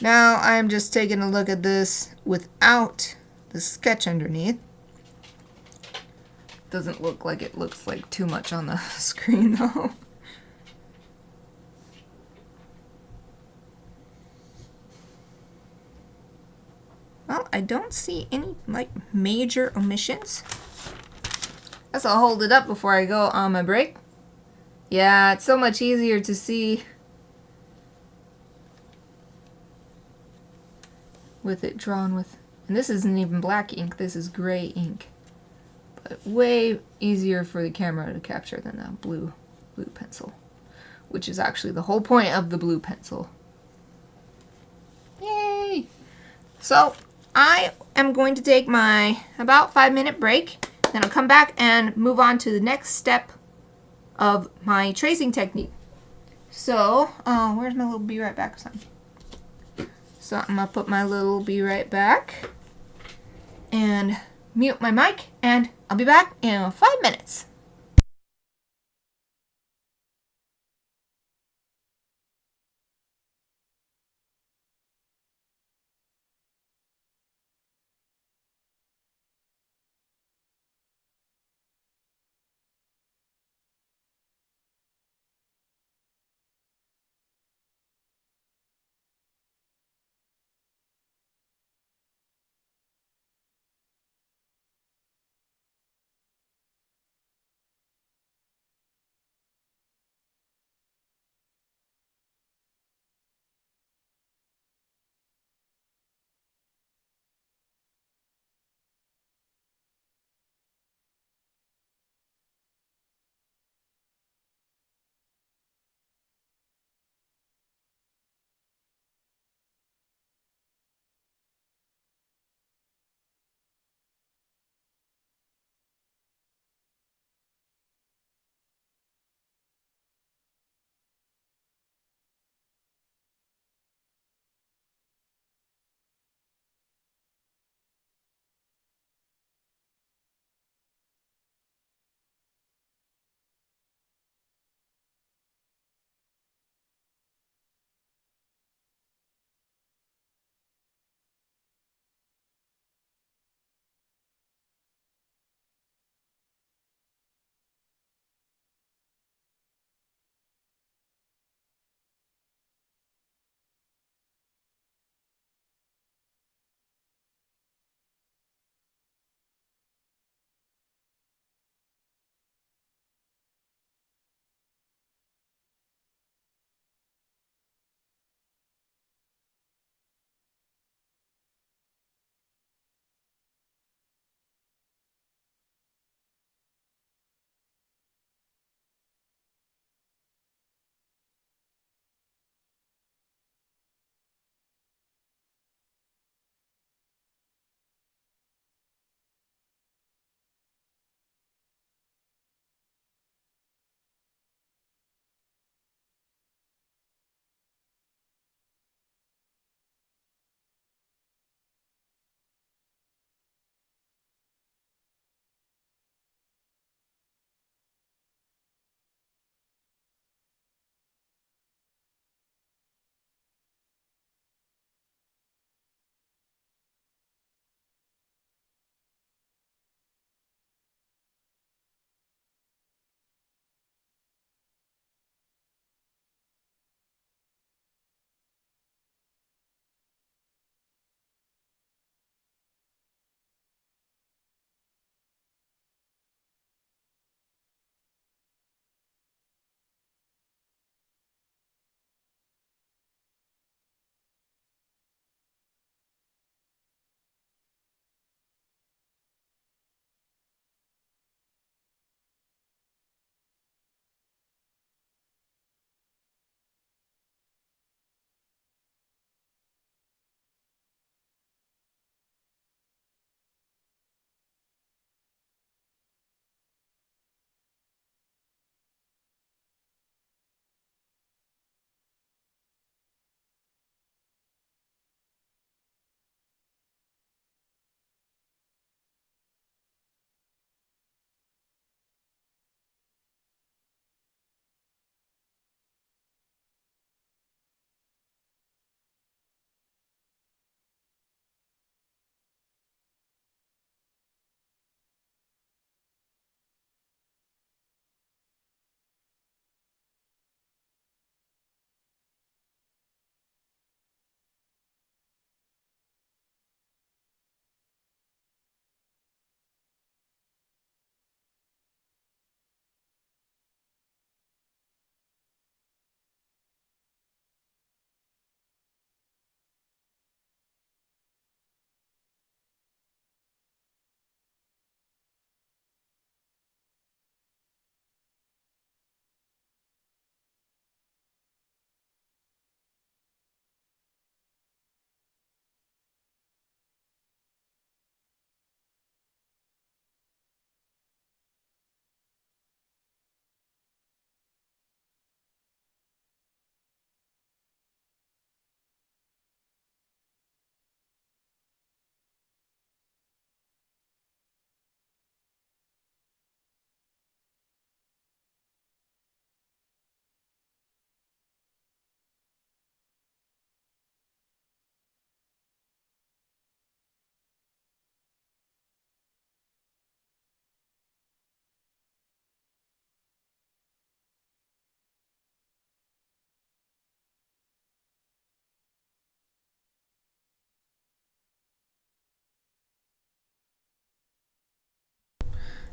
Now I'm just taking a look at this without the sketch underneath. Doesn't look like it looks like too much on the screen though. Well, I don't see any like major omissions. Guess I'll hold it up before I go on my break. Yeah, it's so much easier to see with it drawn with, and this isn't even black ink, this is gray ink. But way easier for the camera to capture than that blue pencil, which is actually the whole point of the blue pencil. Yay! So I am going to take my about 5-minute break, then I'll come back and move on to the next step of my tracing technique. So, where's my little be right back sign? So I'm gonna put my little be right back and mute my mic, and I'll be back in 5 minutes.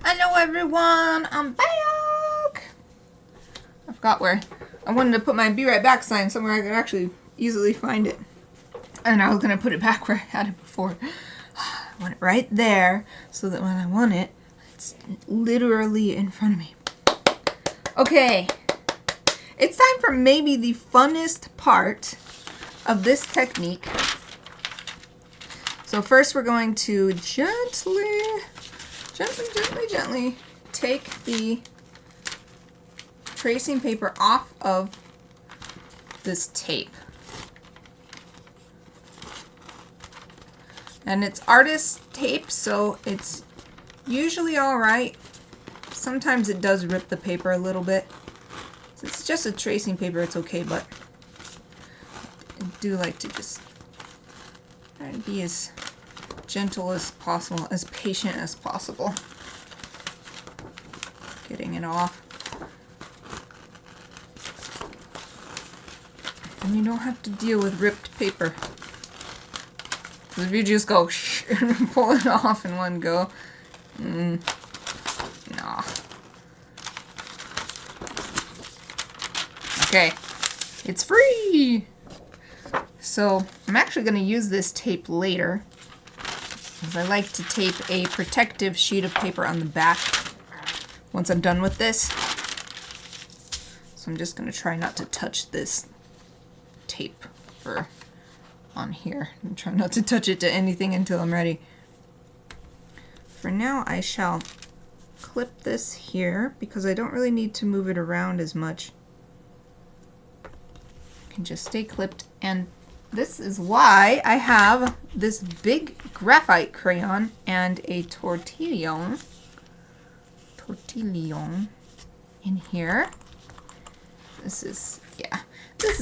Hello everyone, I'm back! I forgot where. I wanted to put my be right back sign somewhere I could actually easily find it. And I was going to put it back where I had it before. I want it right there so that when I want it, it's literally in front of me. Okay, it's time for maybe the funnest part of this technique. So first we're going to gently take the tracing paper off of this tape. And it's artist tape, so it's usually all right. Sometimes it does rip the paper a little bit. So it's just a tracing paper, it's okay, but I do like to just try to be as gentle as possible, as patient as possible. Getting it off. And you don't have to deal with ripped paper. If you just go shh and pull it off in one go, nah. Okay, it's free! So I'm actually going to use this tape later, because I like to tape a protective sheet of paper on the back once I'm done with this. So I'm just going to try not to touch this tape for on here. I'm trying not to touch it to anything until I'm ready. For now, I shall clip this here because I don't really need to move it around as much. It can just stay clipped, and this is why I have this big graphite crayon and a tortillon in here. This is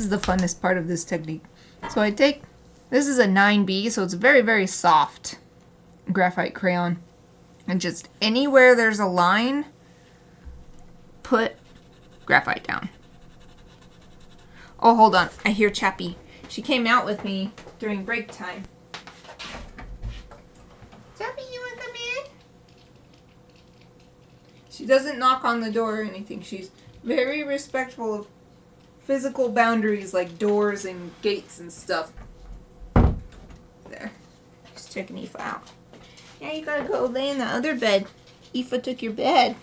the funnest part of this technique. So I take, this is a 9B, so it's very, very soft graphite crayon. And just anywhere there's a line, put graphite down. Oh, hold on. I hear Chappie. She came out with me during break time. Chappie, you want to come in? She doesn't knock on the door or anything. She's very respectful of physical boundaries like doors and gates and stuff. There. Just checking Aoife out. Now you gotta go lay in the other bed. Aoife took your bed.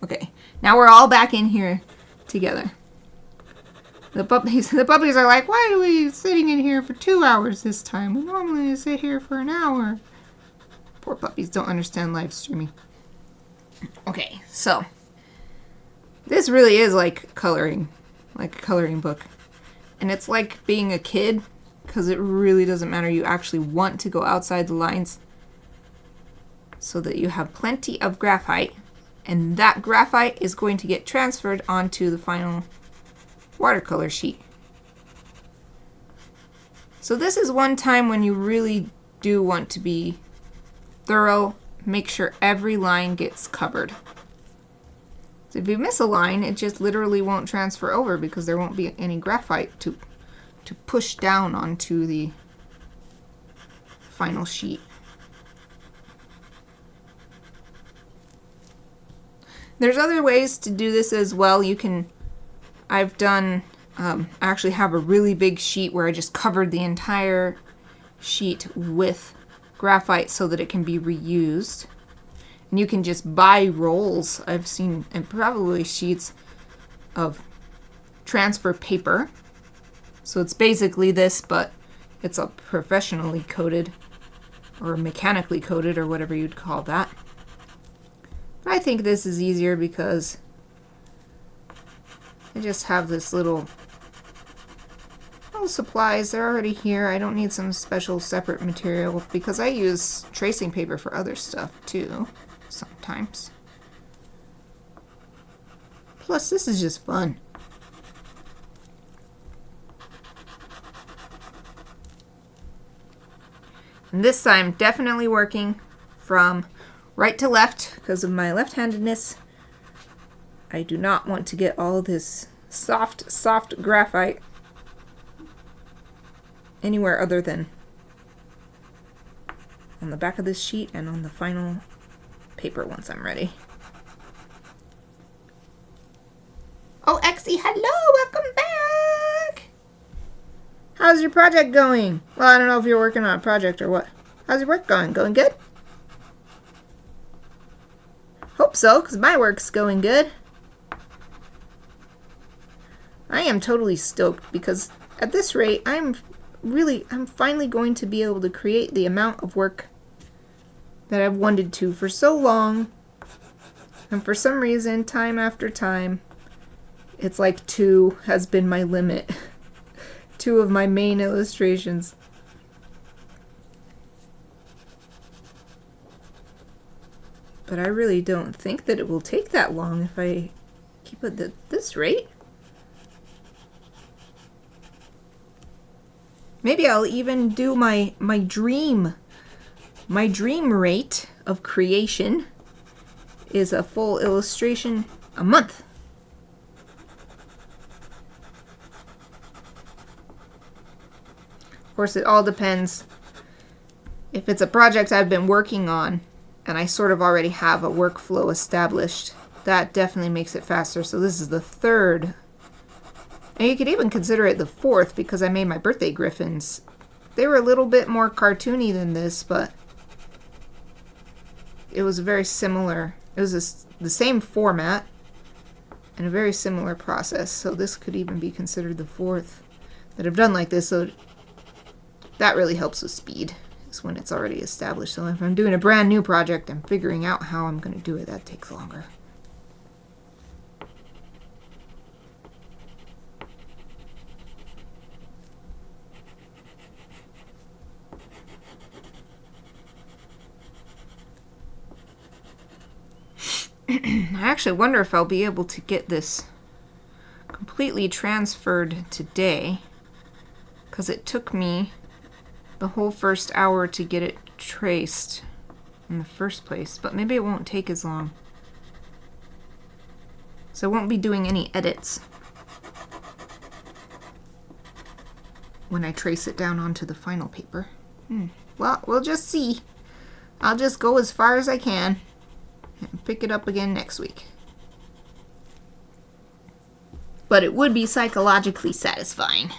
Okay, now we're all back in here together. The puppies are like, why are we sitting in here for 2 hours this time? We normally sit here for an hour. Poor puppies don't understand live streaming. Okay, so this really is like coloring, like a coloring book. And it's like being a kid, because it really doesn't matter. You actually want to go outside the lines so that you have plenty of graphite, and that graphite is going to get transferred onto the final watercolor sheet. So this is one time when you really do want to be thorough. Make sure every line gets covered. So if you miss a line, it just literally won't transfer over because there won't be any graphite to push down onto the final sheet. There's other ways to do this as well. You can, I've done, I actually have a really big sheet where I just covered the entire sheet with graphite so that it can be reused. And you can just buy rolls, I've seen, and probably sheets of transfer paper. So it's basically this, but it's a professionally coated or mechanically coated or whatever you'd call that. But I think this is easier because I just have this little supplies. They're already here. I don't need some special separate material because I use tracing paper for other stuff too sometimes. Plus, this is just fun. And this time, definitely working from right to left because of my left-handedness. I do not want to get all this soft graphite anywhere other than on the back of this sheet and on the final paper once I'm ready. Oh, Exie, hello, welcome back! How's your project going? Well, I don't know if you're working on a project or what. How's your work going? Going good? Hope so, because my work's going good. I am totally stoked because at this rate, I'm finally going to be able to create the amount of work that I've wanted to for so long. And for some reason, time after time, it's like 2 has been my limit. 2 of my main illustrations. But I really don't think that it will take that long if I keep it at this rate. Maybe I'll even do my dream rate of creation is a full illustration a month. Of course, it all depends. If it's a project I've been working on and I sort of already have a workflow established, that definitely makes it faster. So this is the 3rd. And you could even consider it the 4th because I made my birthday Gryphons. They were a little bit more cartoony than this, but it was very similar. It was the same format and a very similar process. So this could even be considered the 4th that I've done like this. So that really helps with speed, is when it's already established. So if I'm doing a brand new project and figuring out how I'm going to do it, that takes longer. I actually wonder if I'll be able to get this completely transferred today, because it took me the whole first hour to get it traced in the first place, but maybe it won't take as long. So I won't be doing any edits when I trace it down onto the final paper. Well, we'll just see. I'll just go as far as I can and pick it up again next week. But it would be psychologically satisfying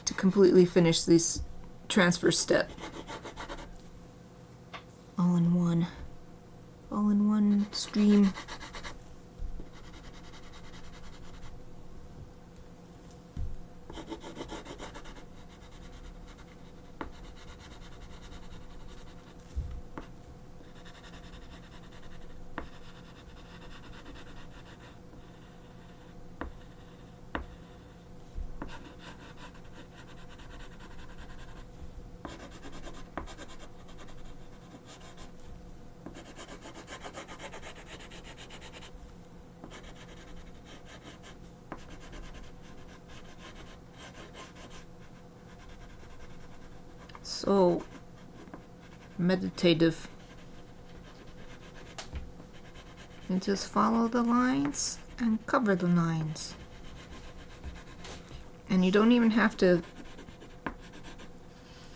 to completely finish this transfer step all in one stream. So meditative. You just follow the lines and cover the lines. And you don't even have to,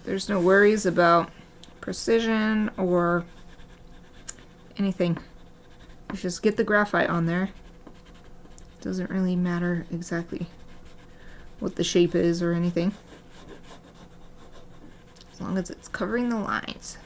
there's no worries about precision or anything. You just get the graphite on there. It doesn't really matter exactly what the shape is or anything, as long as it's covering the lines.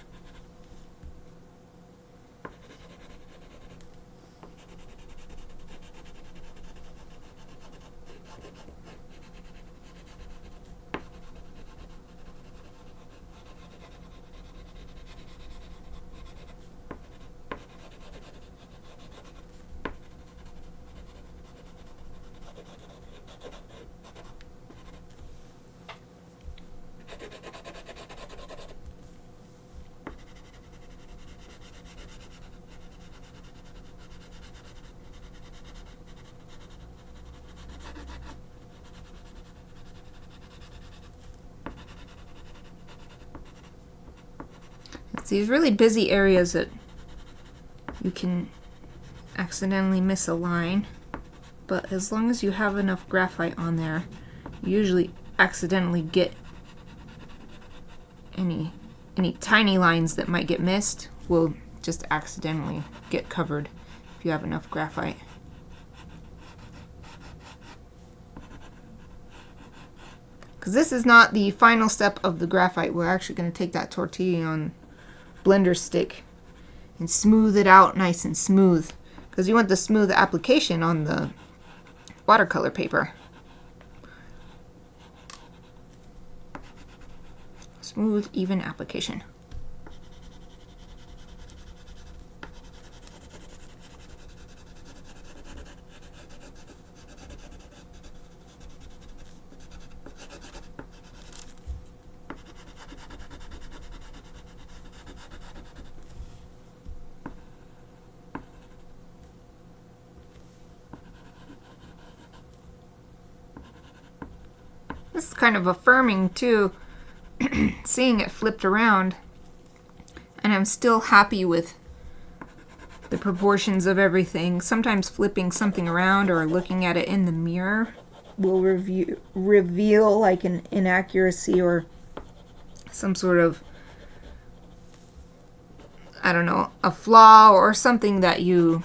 It's these really busy areas that you can accidentally miss a line, but as long as you have enough graphite on there, you usually accidentally get any any tiny lines that might get missed will just accidentally get covered if you have enough graphite. Because this is not the final step of the graphite. We're actually going to take that tortillon blender stick and smooth it out nice and smooth. Because you want the smooth application on the watercolor paper. Smooth, even application. This is kind of affirming too, seeing it flipped around, and I'm still happy with the proportions of everything. Sometimes flipping something around or looking at it in the mirror will reveal like an inaccuracy or some sort of, I don't know, a flaw or something that you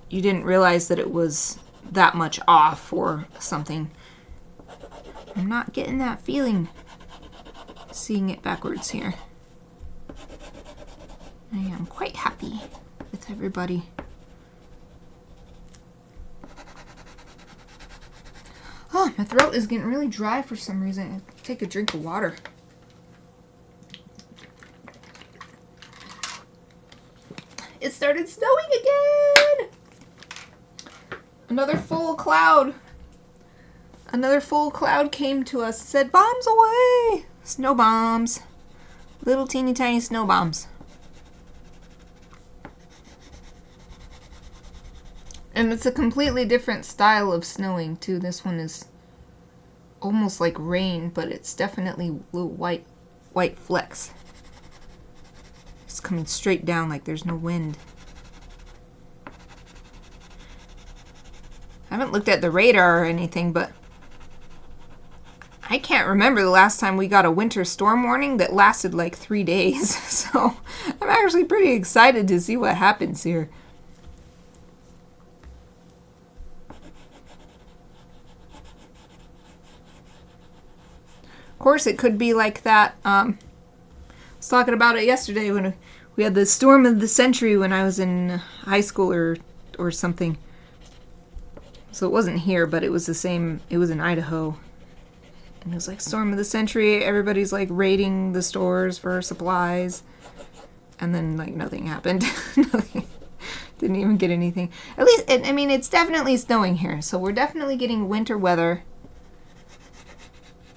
didn't realize that it was that much off or something. I'm not getting that feeling seeing it backwards here. I am quite happy with everybody. Oh, my throat is getting really dry for some reason. I'll take a drink of water. It started snowing again! Another full cloud. Another full cloud came to us and said, bombs away! Snow bombs. Little teeny tiny snow bombs. And it's a completely different style of snowing too. This one is almost like rain, but it's definitely little white flecks. It's coming straight down like there's no wind. I haven't looked at the radar or anything, but I can't remember the last time we got a winter storm warning that lasted like 3 days. So I'm actually pretty excited to see what happens here. Of course, it could be like that. I was talking about it yesterday when we had the storm of the century when I was in high school or something. So it wasn't here, but it was the same. It was in Idaho. And it was like storm of the century. Everybody's like raiding the stores for supplies. And then like nothing happened. Didn't even get anything. At least, I mean, it's definitely snowing here. So we're definitely getting winter weather.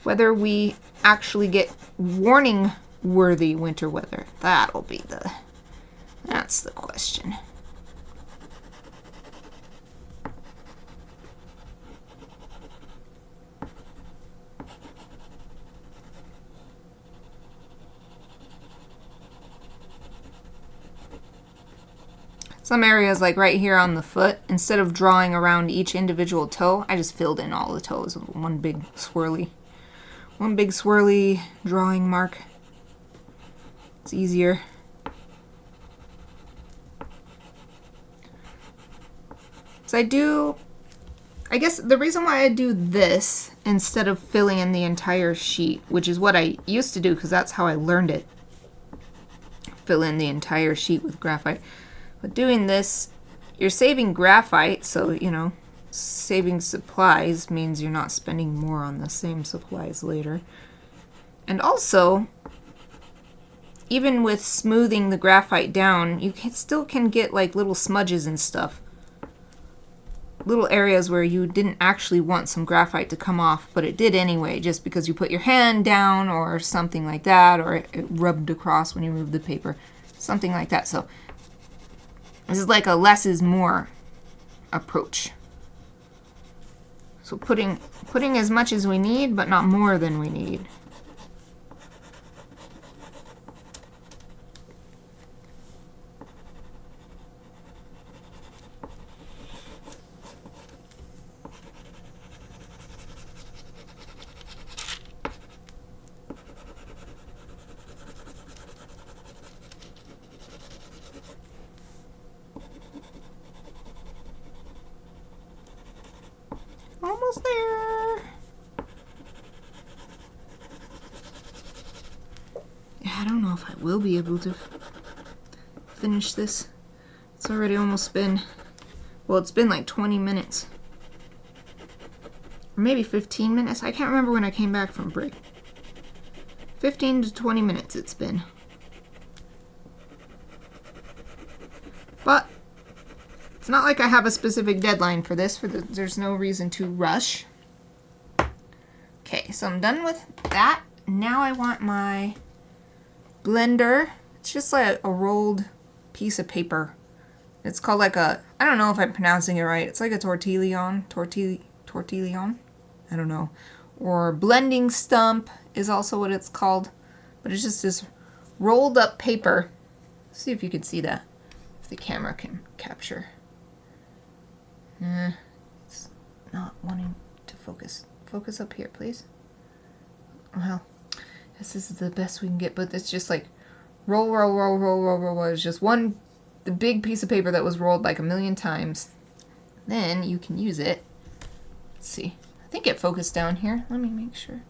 Whether we actually get warning-worthy winter weather, that's the question. Some areas, like right here on the foot, instead of drawing around each individual toe, I just filled in all the toes with one big swirly drawing mark. It's easier. So I guess the reason why I do this instead of filling in the entire sheet, which is what I used to do because that's how I learned it, fill in the entire sheet with graphite. But doing this, you're saving graphite, so, you know, saving supplies means you're not spending more on the same supplies later. And also, even with smoothing the graphite down, you still can get like little smudges and stuff. Little areas where you didn't actually want some graphite to come off, but it did anyway, just because you put your hand down or something like that, or it rubbed across when you moved the paper. Something like that. So this is like a less is more approach. So putting as much as we need, but not more than we need. almost there. Yeah, I don't know if I will be able to finish this. It's already almost been, well, it's been like 20 minutes. Or maybe 15 minutes. I can't remember when I came back from break. 15 to 20 minutes it's been. But it's not like I have a specific deadline for this. There's no reason to rush. Okay, so I'm done with that. Now I want my blender. It's just like a rolled piece of paper. It's called like a, I don't know if I'm pronouncing it right. It's like a tortillon. Tortillon? I don't know. Or blending stump is also what it's called. But it's just this rolled up paper. Let's see if you can see that. If the camera can capture. It's not wanting to focus. Focus up here, please. Well, this is the best we can get, but it's just like roll, roll, roll, roll, roll, roll, roll. It's just the big piece of paper that was rolled like a million times. Then you can use it. Let's see. I think it focused down here. Let me make sure.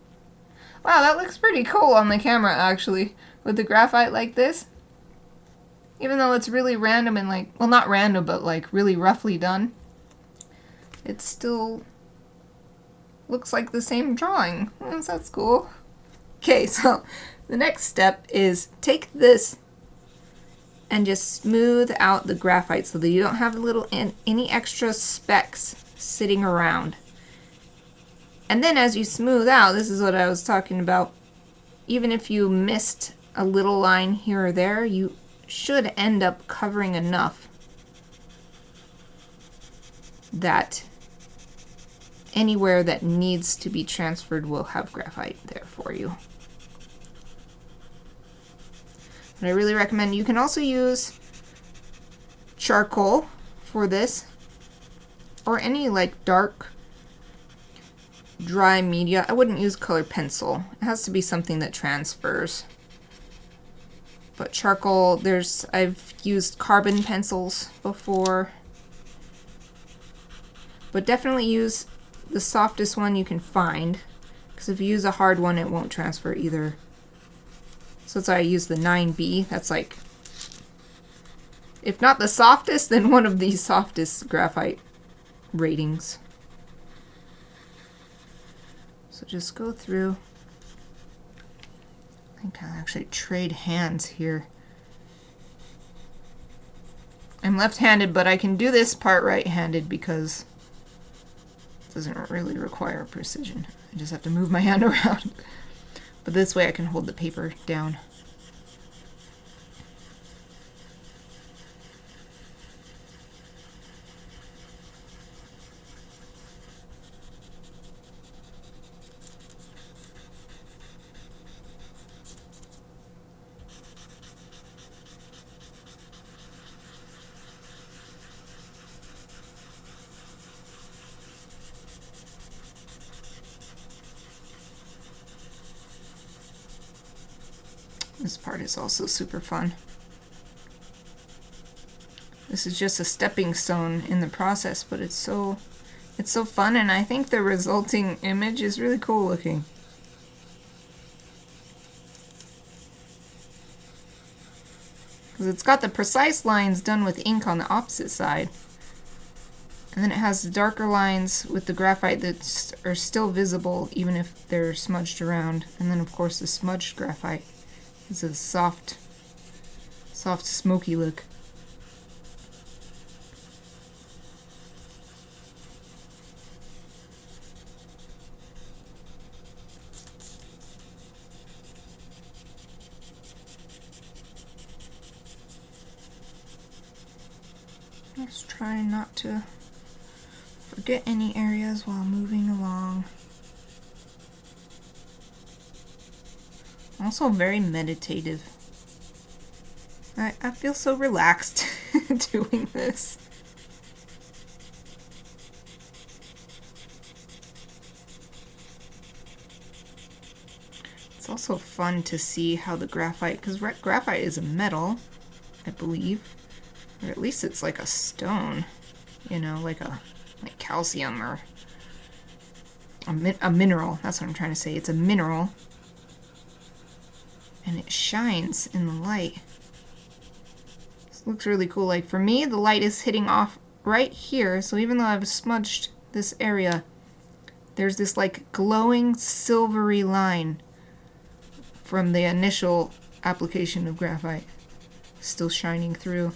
Wow, that looks pretty cool on the camera, actually, with the graphite like this. Even though it's really random and like, well, not random, but like really roughly done, it still looks like the same drawing. That's cool. Okay, so the next step is take this and just smooth out the graphite so that you don't have any extra specks sitting around. And then as you smooth out, this is what I was talking about, even if you missed a little line here or there, you should end up covering enough that anywhere that needs to be transferred will have graphite there for you. But I really recommend, you can also use charcoal for this, or any like dark dry media. I wouldn't use colored pencil. It has to be something that transfers. But charcoal, I've used carbon pencils before. But definitely use the softest one you can find, because if you use a hard one, it won't transfer either. So that's why I use the 9B. That's like, if not the softest, then one of the softest graphite ratings. So just go through. I think I'll actually trade hands here. I'm left-handed, but I can do this part right-handed because it doesn't really require precision. I just have to move my hand around. But this way I can hold the paper down. This part is also super fun. This is just a stepping stone in the process, but it's so fun, and I think the resulting image is really cool looking. Because it's got the precise lines done with ink on the opposite side. And then it has the darker lines with the graphite that are still visible even if they're smudged around. And then of course the smudged graphite. It's a soft, smoky look. Just trying not to forget any areas while moving along. Also very meditative. I feel so relaxed doing this. It's also fun to see how the graphite, because graphite is a metal, I believe, or at least it's like a stone, you know, like calcium or a mineral. That's what I'm trying to say. It's a mineral. And it shines in the light. This looks really cool. Like for me, the light is hitting off right here. So even though I've smudged this area, there's this like glowing silvery line from the initial application of graphite still shining through.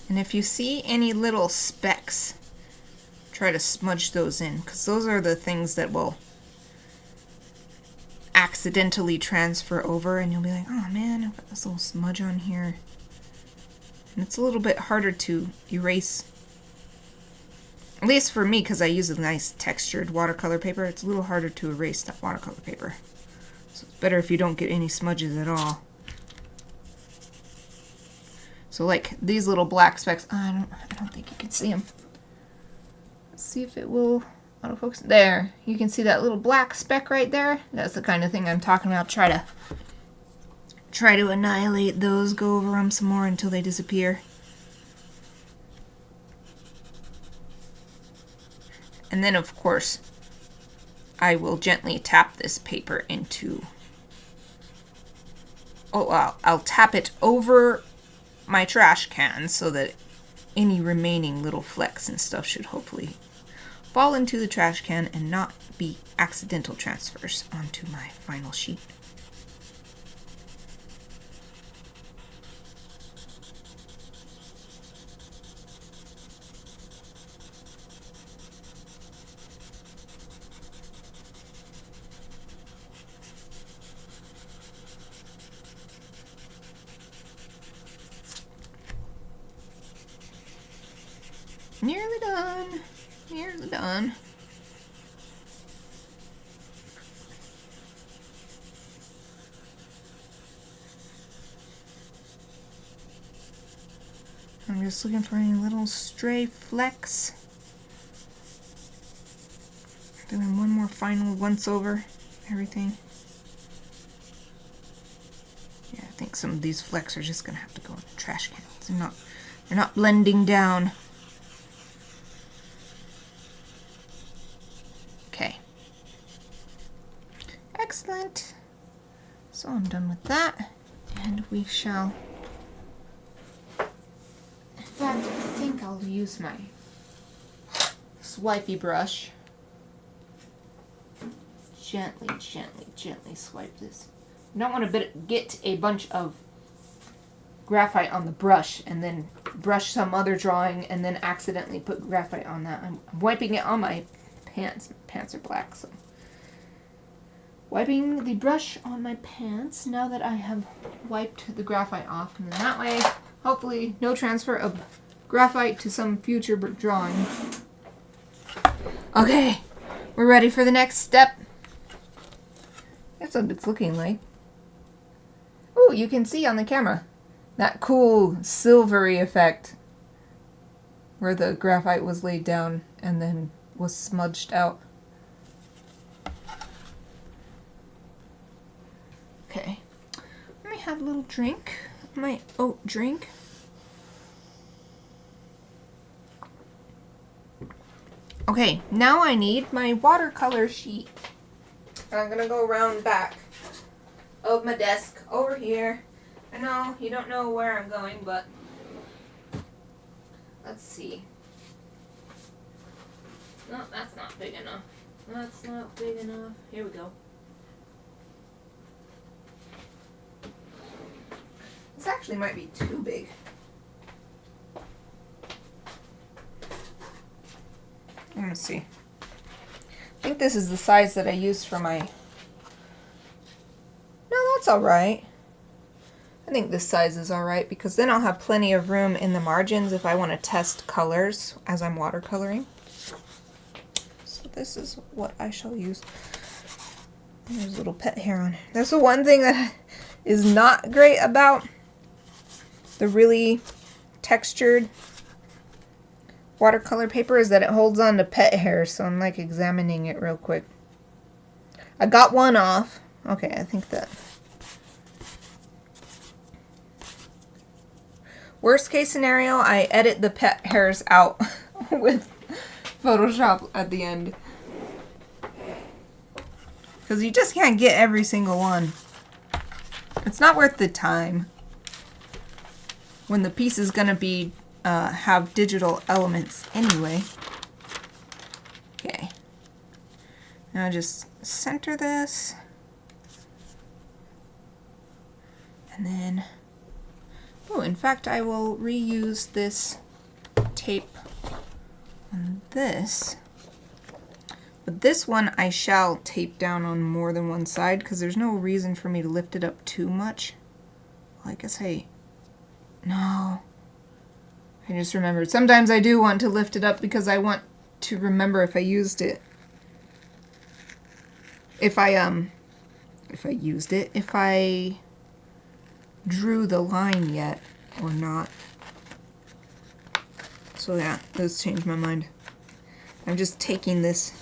And if you see any little specks, try to smudge those in, because those are the things that will accidentally transfer over, and you'll be like, oh man, I've got this little smudge on here. And it's a little bit harder to erase, at least for me, because I use a nice textured watercolor paper. It's a little harder to erase that watercolor paper. So it's better if you don't get any smudges at all. So like these little black specks, I don't think you can see them. Let's see if it will autofocus. There, you can see that little black speck right there. That's the kind of thing I'm talking about. Try to annihilate those, go over them some more until they disappear. And then of course, I will gently tap this paper into, I'll tap it over my trash can so that any remaining little flecks and stuff should hopefully fall into the trash can and not be accidental transfers onto my final sheet. Nearly done. Nearly done. I'm just looking for any little stray flecks. Doing one more final once over everything. Yeah, I think some of these flecks are just gonna have to go in the trash cans. They're not blending down. Okay. Excellent. So I'm done with that, and we shall. In fact, I think I'll use my swipey brush. Gently, gently, gently swipe this. You don't want to get a bunch of graphite on the brush and then brush some other drawing and then accidentally put graphite on that. I'm wiping it on my pants. My pants are black, so. Wiping the brush on my pants now that I have wiped the graphite off. And then that way, hopefully, no transfer of graphite to some future drawing. Okay, we're ready for the next step. That's what it's looking like. Oh, you can see on the camera that cool silvery effect where the graphite was laid down and then was smudged out. Okay, let me have a little drink. My oat drink. Okay, now I need my watercolor sheet. I'm gonna go around back of my desk over here. I know you don't know where I'm going, but let's see. No, that's not big enough. That's not big enough. Here we go. This actually might be too big. Let me see. I think this is the size that I used for my... No, that's alright. I think this size is alright because then I'll have plenty of room in the margins if I want to test colors as I'm watercoloring. So this is what I shall use. There's a little pet hair on it. That's the one thing that is not great about the really textured watercolor paper is that it holds on to pet hair, so I'm like examining it real quick. I got one off. Okay, I think that. Worst case scenario, I edit the pet hairs out with Photoshop at the end. Because you just can't get every single one. It's not worth the time when the piece is going to be have digital elements anyway. Okay. Now just center this. And then, oh, in fact, I will reuse this tape on this. But this one I shall tape down on more than one side because there's no reason for me to lift it up too much. Well, I guess no. I just remembered. Sometimes I do want to lift it up because I want to remember if I used it. If I drew the line yet or not. So yeah, those changed my mind. I'm just taking this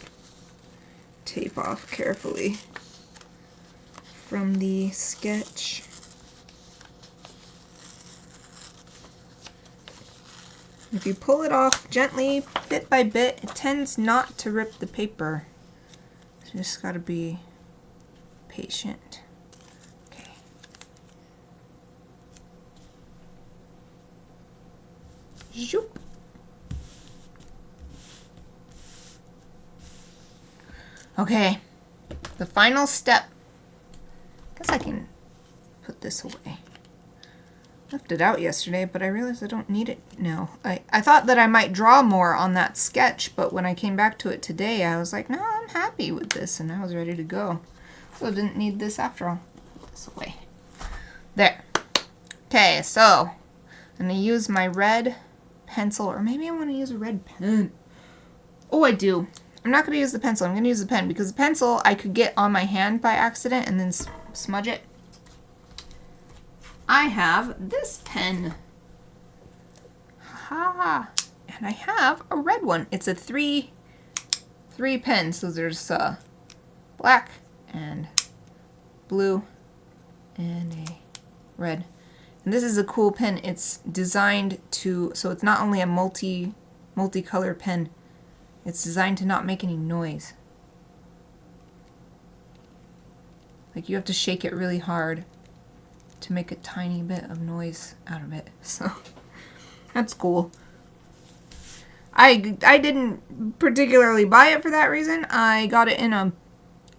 tape off carefully from the sketch. If you pull it off gently, bit by bit, it tends not to rip the paper. So you just gotta be patient. Okay. Zoop. Okay, the final step. I guess I can put this away. Left it out yesterday, but I realized I don't need it now. I thought that I might draw more on that sketch, but when I came back to it today, I was like, no, I'm happy with this, and I was ready to go. So I didn't need this after all. Put this away. There. Okay, so I'm going to use my red pencil, or maybe I want to use a red pen. Oh, I do. I'm not going to use the pencil. I'm going to use the pen, because the pencil I could get on my hand by accident and then smudge it. I have this pen. Ha! And I have a red one. It's a three pen. So there's black and blue and a red. And this is a cool pen. It's designed to, so it's not only a multi-color pen. It's designed to not make any noise. Like you have to shake it really hard to make a tiny bit of noise out of it. So that's cool. I didn't particularly buy it for that reason. I got it in a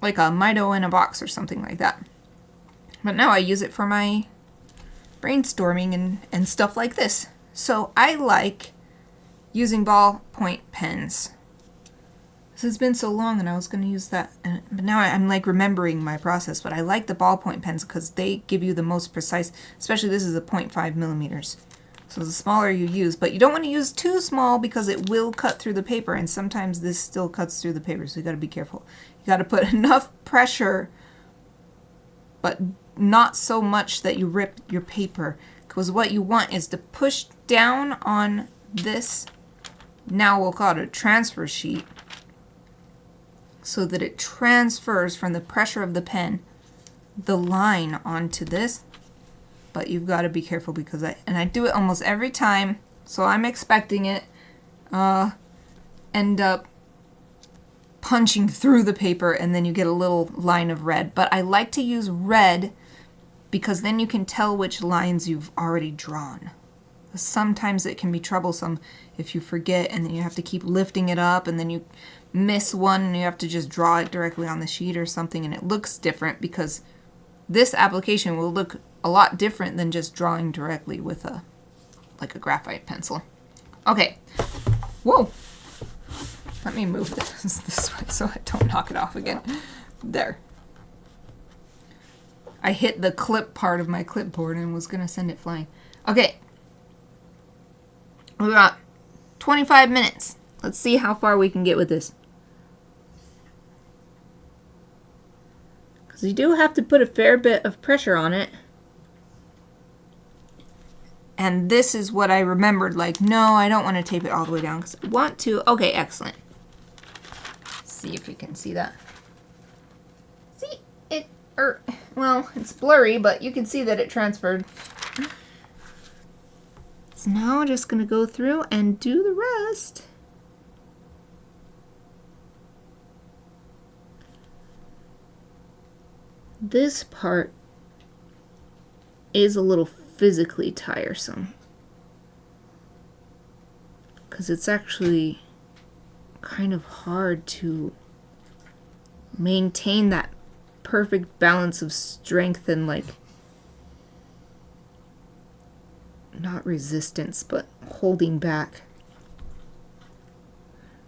Mito in a box or something like that. But now I use it for my brainstorming and stuff like this. So I like using ballpoint pens. It's been so long and I was going to use that, but now I'm like remembering my process. But I like the ballpoint pens because they give you the most precise, especially this is a 0.5 millimeters. So the smaller you use, but you don't want to use too small because it will cut through the paper, and sometimes this still cuts through the paper, so you got to be careful. You got to put enough pressure, but not so much that you rip your paper, because what you want is to push down on this, now we'll call it a transfer sheet, so that it transfers from the pressure of the pen the line onto this. But you've got to be careful because I do it almost every time, so I'm expecting it end up punching through the paper and then you get a little line of red. But I like to use red because then you can tell which lines you've already drawn. Sometimes it can be troublesome if you forget and then you have to keep lifting it up and then you miss one and you have to just draw it directly on the sheet or something, and it looks different because this application will look a lot different than just drawing directly with a graphite pencil. Okay. Whoa. Let me move this way so I don't knock it off again. There. I hit the clip part of my clipboard and was going to send it flying. Okay. We got 25 minutes. Let's see how far we can get with this. Because you do have to put a fair bit of pressure on it. And this is what I remembered, like, no, I don't want to tape it all the way down because I want to. Okay, excellent. See if you can see that. See, well, it's blurry, but you can see that it transferred. So now I'm just going to go through and do the rest. This part is a little physically tiresome because it's actually kind of hard to maintain that perfect balance of strength and, like, not resistance, but holding back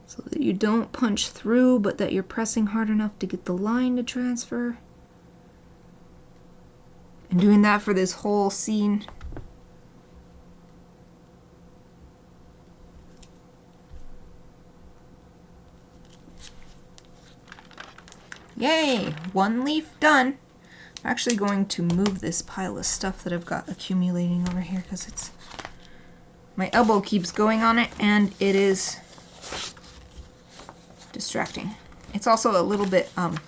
so that you don't punch through, but that you're pressing hard enough to get the line to transfer. And doing that for this whole scene. Yay! One leaf done. I'm actually going to move this pile of stuff that I've got accumulating over here because it's my elbow keeps going on it and it is distracting. It's also a little bit what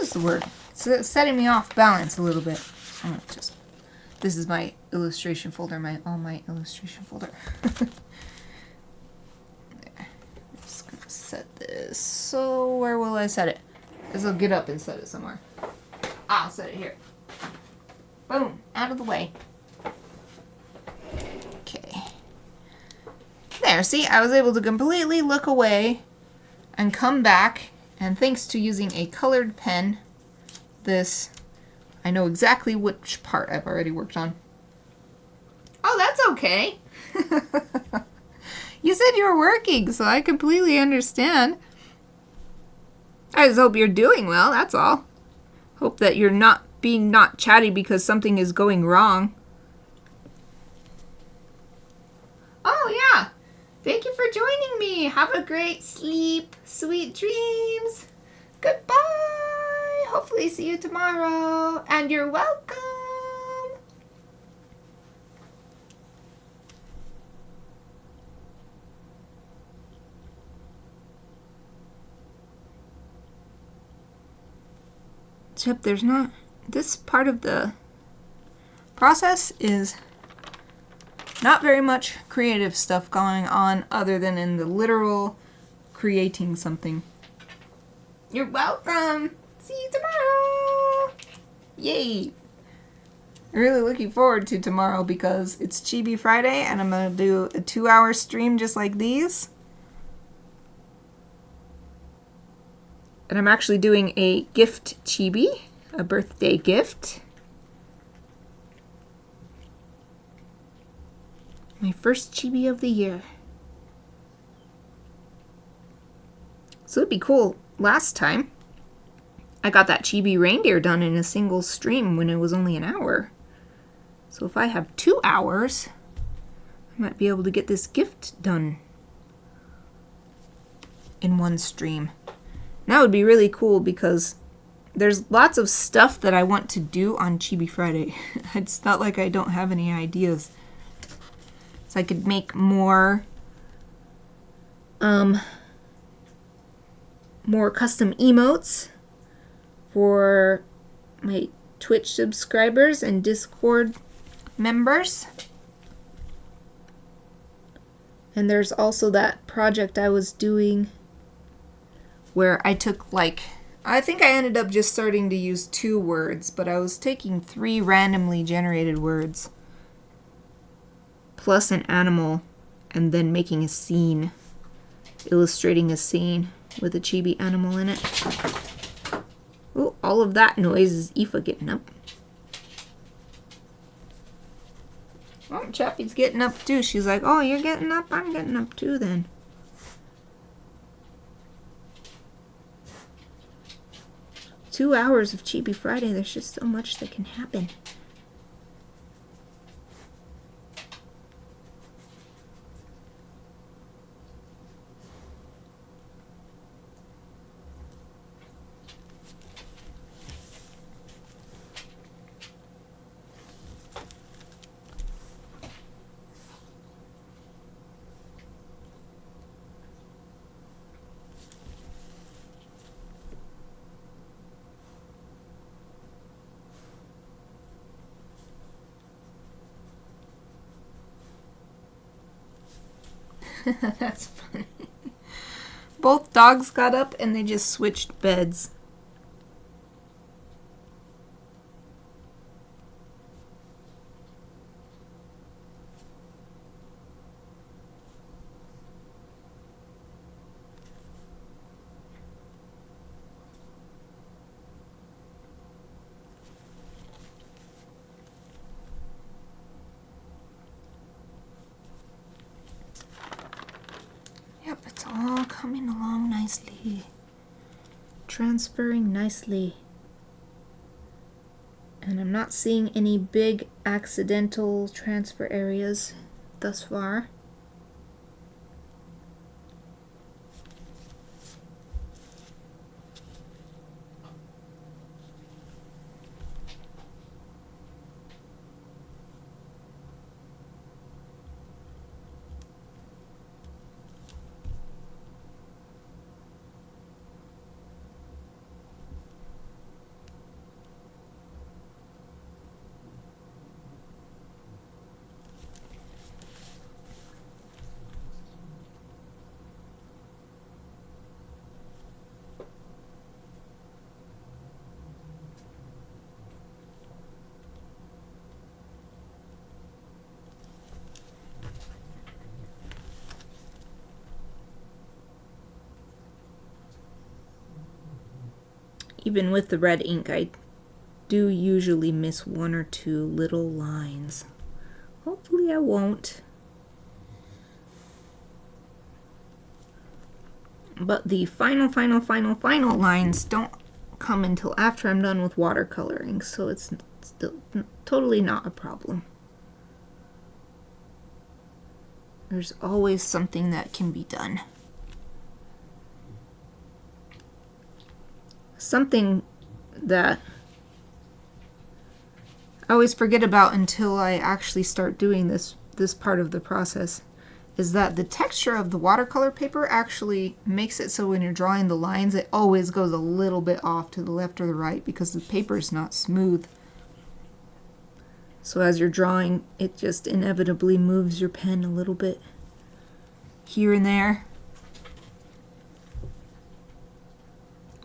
is the word? It's setting me off balance a little bit. This is my illustration folder, my illustration folder. Just gonna set this. So where will I set it? Because I'll get up and set it somewhere. I'll set it here. Boom, out of the way. Okay. There, see, I was able to completely look away and come back, and thanks to using a colored pen, I know exactly which part I've already worked on. Oh, that's okay. You said you were working, so I completely understand. I just hope you're doing well, that's all. Hope that you're not being not chatty because something is going wrong. Oh, yeah. Thank you for joining me. Have a great sleep. Sweet dreams. Goodbye. Hopefully see you tomorrow. And you're welcome. Except there's not, this part of the process is not very much creative stuff going on other than in the literal creating something. You're welcome. See you tomorrow. Yay. I'm really looking forward to tomorrow because it's Chibi Friday and I'm going to do a 2-hour stream just like these. And I'm actually doing a gift chibi, a birthday gift. My first chibi of the year. So it'd be cool. Last time, I got that chibi reindeer done in a single stream when it was only an hour. So if I have 2 hours, I might be able to get this gift done in one stream. And that would be really cool because there's lots of stuff that I want to do on Chibi Friday. It's not like I don't have any ideas. So I could make more custom emotes for my Twitch subscribers and Discord members. And there's also that project I was doing where I took, like, I think I ended up just starting to use 2 words, but I was taking 3 randomly generated words plus an animal and then making a scene, illustrating a scene with a chibi animal in it. Oh, all of that noise is Aoife getting up. Oh, Chappie's getting up too. She's like, oh, you're getting up? I'm getting up too then. Two hours of Chibi Friday, there's just so much that can happen. That's funny. Both dogs got up and they just switched beds. Yep, it's all coming along nicely. Transferring nicely. And I'm not seeing any big accidental transfer areas thus far. Even with the red ink, I do usually miss one or two little lines. Hopefully I won't. But the final lines don't come until after I'm done with watercoloring, so it's still totally not a problem. There's always something that can be done. Something that I always forget about until I actually start doing this part of the process is that the texture of the watercolor paper actually makes it so when you're drawing the lines, it always goes a little bit off to the left or the right because the paper is not smooth. So as you're drawing, it just inevitably moves your pen a little bit here and there.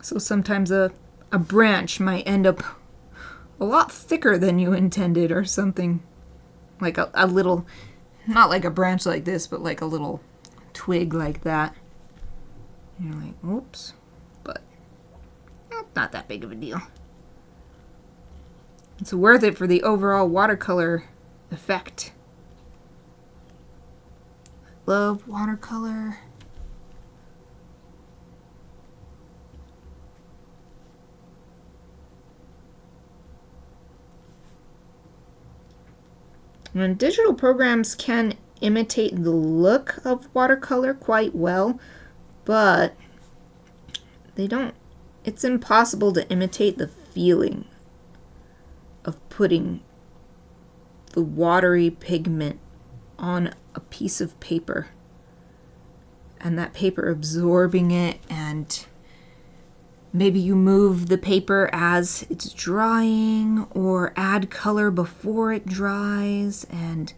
So sometimes a branch might end up a lot thicker than you intended or something. Like a little, not like a branch like this, but like a little twig like that. And you're like, whoops. But not that big of a deal. It's worth it for the overall watercolor effect. Love watercolor. And digital programs can imitate the look of watercolor quite well, but they don't, it's impossible to imitate the feeling of putting the watery pigment on a piece of paper and that paper absorbing it, and maybe you move the paper as it's drying or add color before it dries, and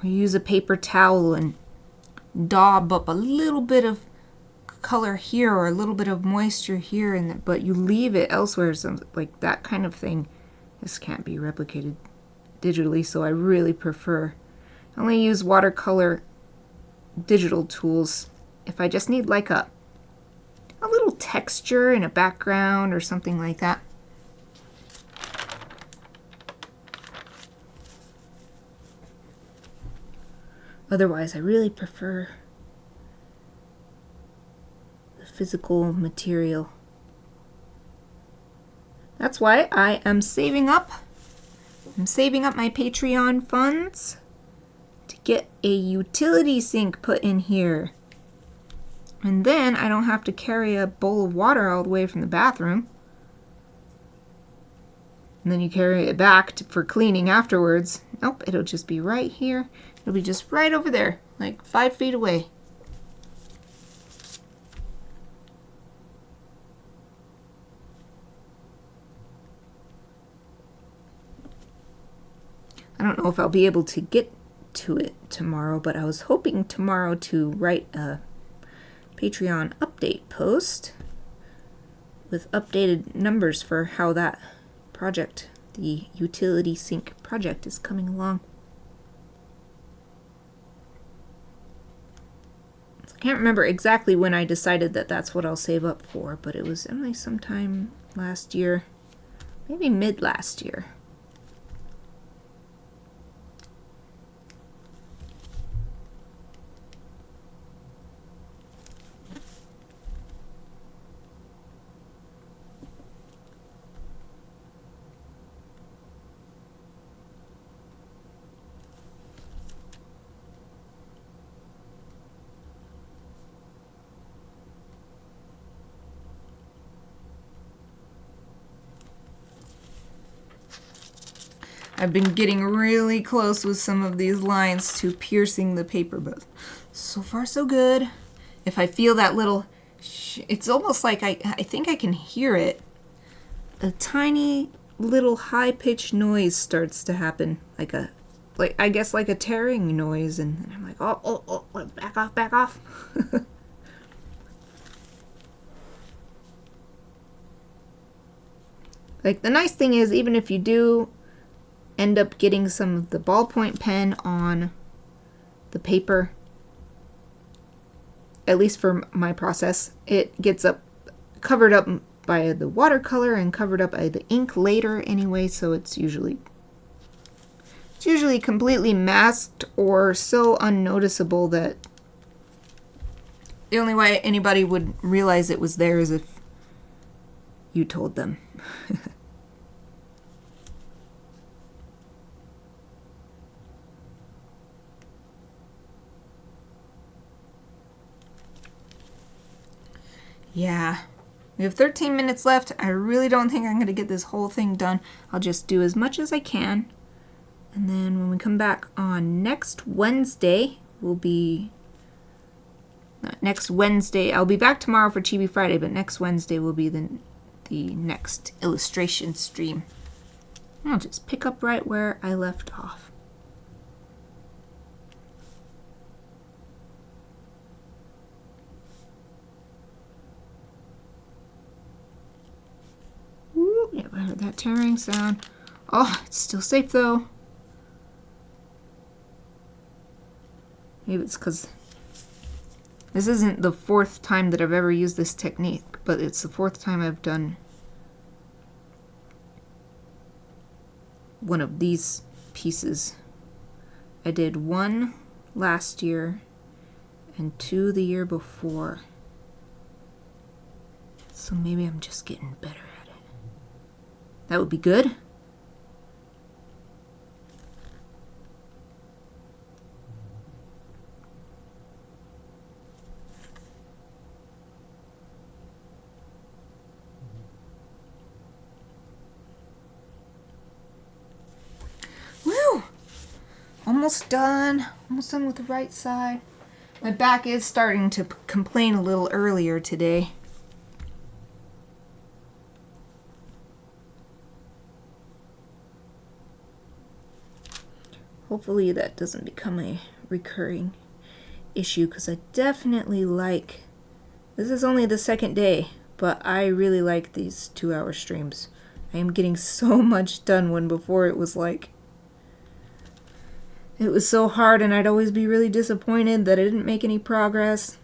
or use a paper towel and daub up a little bit of color here or a little bit of moisture here, and but you leave it elsewhere. So like that kind of thing, this can't be replicated digitally, so I really prefer, I only use watercolor digital tools if I just need like a little texture in a background or something like that. Otherwise, I really prefer the physical material. That's why I am saving up. I'm saving up my Patreon funds to get a utility sink put in here. And then I don't have to carry a bowl of water all the way from the bathroom. And then you carry it back for cleaning afterwards. Nope, it'll just be right here. It'll be just right over there, like 5 feet away. I don't know if I'll be able to get to it tomorrow, but I was hoping tomorrow to write a Patreon update post with updated numbers for how that project, the utility sink project, is coming along. So I can't remember exactly when I decided that that's what I'll save up for, but it was only sometime last year, maybe mid last year. I've been getting really close with some of these lines to piercing the paper, but so far so good. If I feel that little, it's almost like I think I can hear it. A tiny little high-pitched noise starts to happen, like I guess like a tearing noise, and I'm like, oh, back off. Like, the nice thing is, even if you do end up getting some of the ballpoint pen on the paper, at least for my process, it gets covered up by the watercolor and covered up by the ink later anyway, so it's usually completely masked or so unnoticeable that the only way anybody would realize it was there is if you told them. Yeah, we have 13 minutes left. I really don't think I'm going to get this whole thing done. I'll just do as much as I can. And then when we come back on next Wednesday, I'll be back tomorrow for Chibi Friday, but next Wednesday will be the next illustration stream. I'll just pick up right where I left off. Yeah, I heard that tearing sound. Oh, it's still safe though. Maybe it's because this isn't the 4th time that I've ever used this technique, but it's the 4th time I've done one of these pieces. I did 1 last year and 2 the year before. So maybe I'm just getting better at it. That would be good. Woo! Almost done. Almost done with the right side. My back is starting to complain a little earlier today. Hopefully that doesn't become a recurring issue, because I definitely like, this is only the 2nd day, but I really like these 2-hour streams. I am getting so much done, when before it was like, it was so hard and I'd always be really disappointed that I didn't make any progress.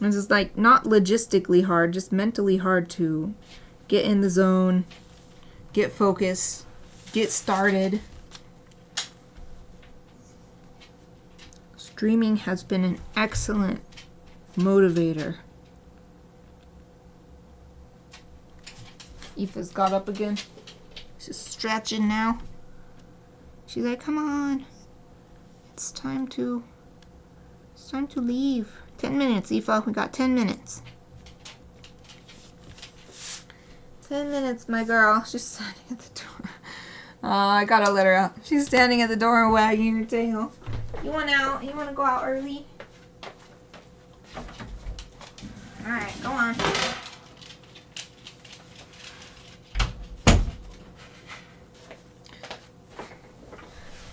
It's just like not logistically hard, just mentally hard to get in the zone, get focused, get started. Streaming has been an excellent motivator. Aoife's got up again. She's stretching now. She's like, come on. It's time to leave. 10 minutes, Aoife. We got 10 minutes. 10 minutes, my girl. She's standing at the door. Oh, I gotta let her out. She's standing at the door and wagging her tail. You want out? You want to go out early? Alright, go on.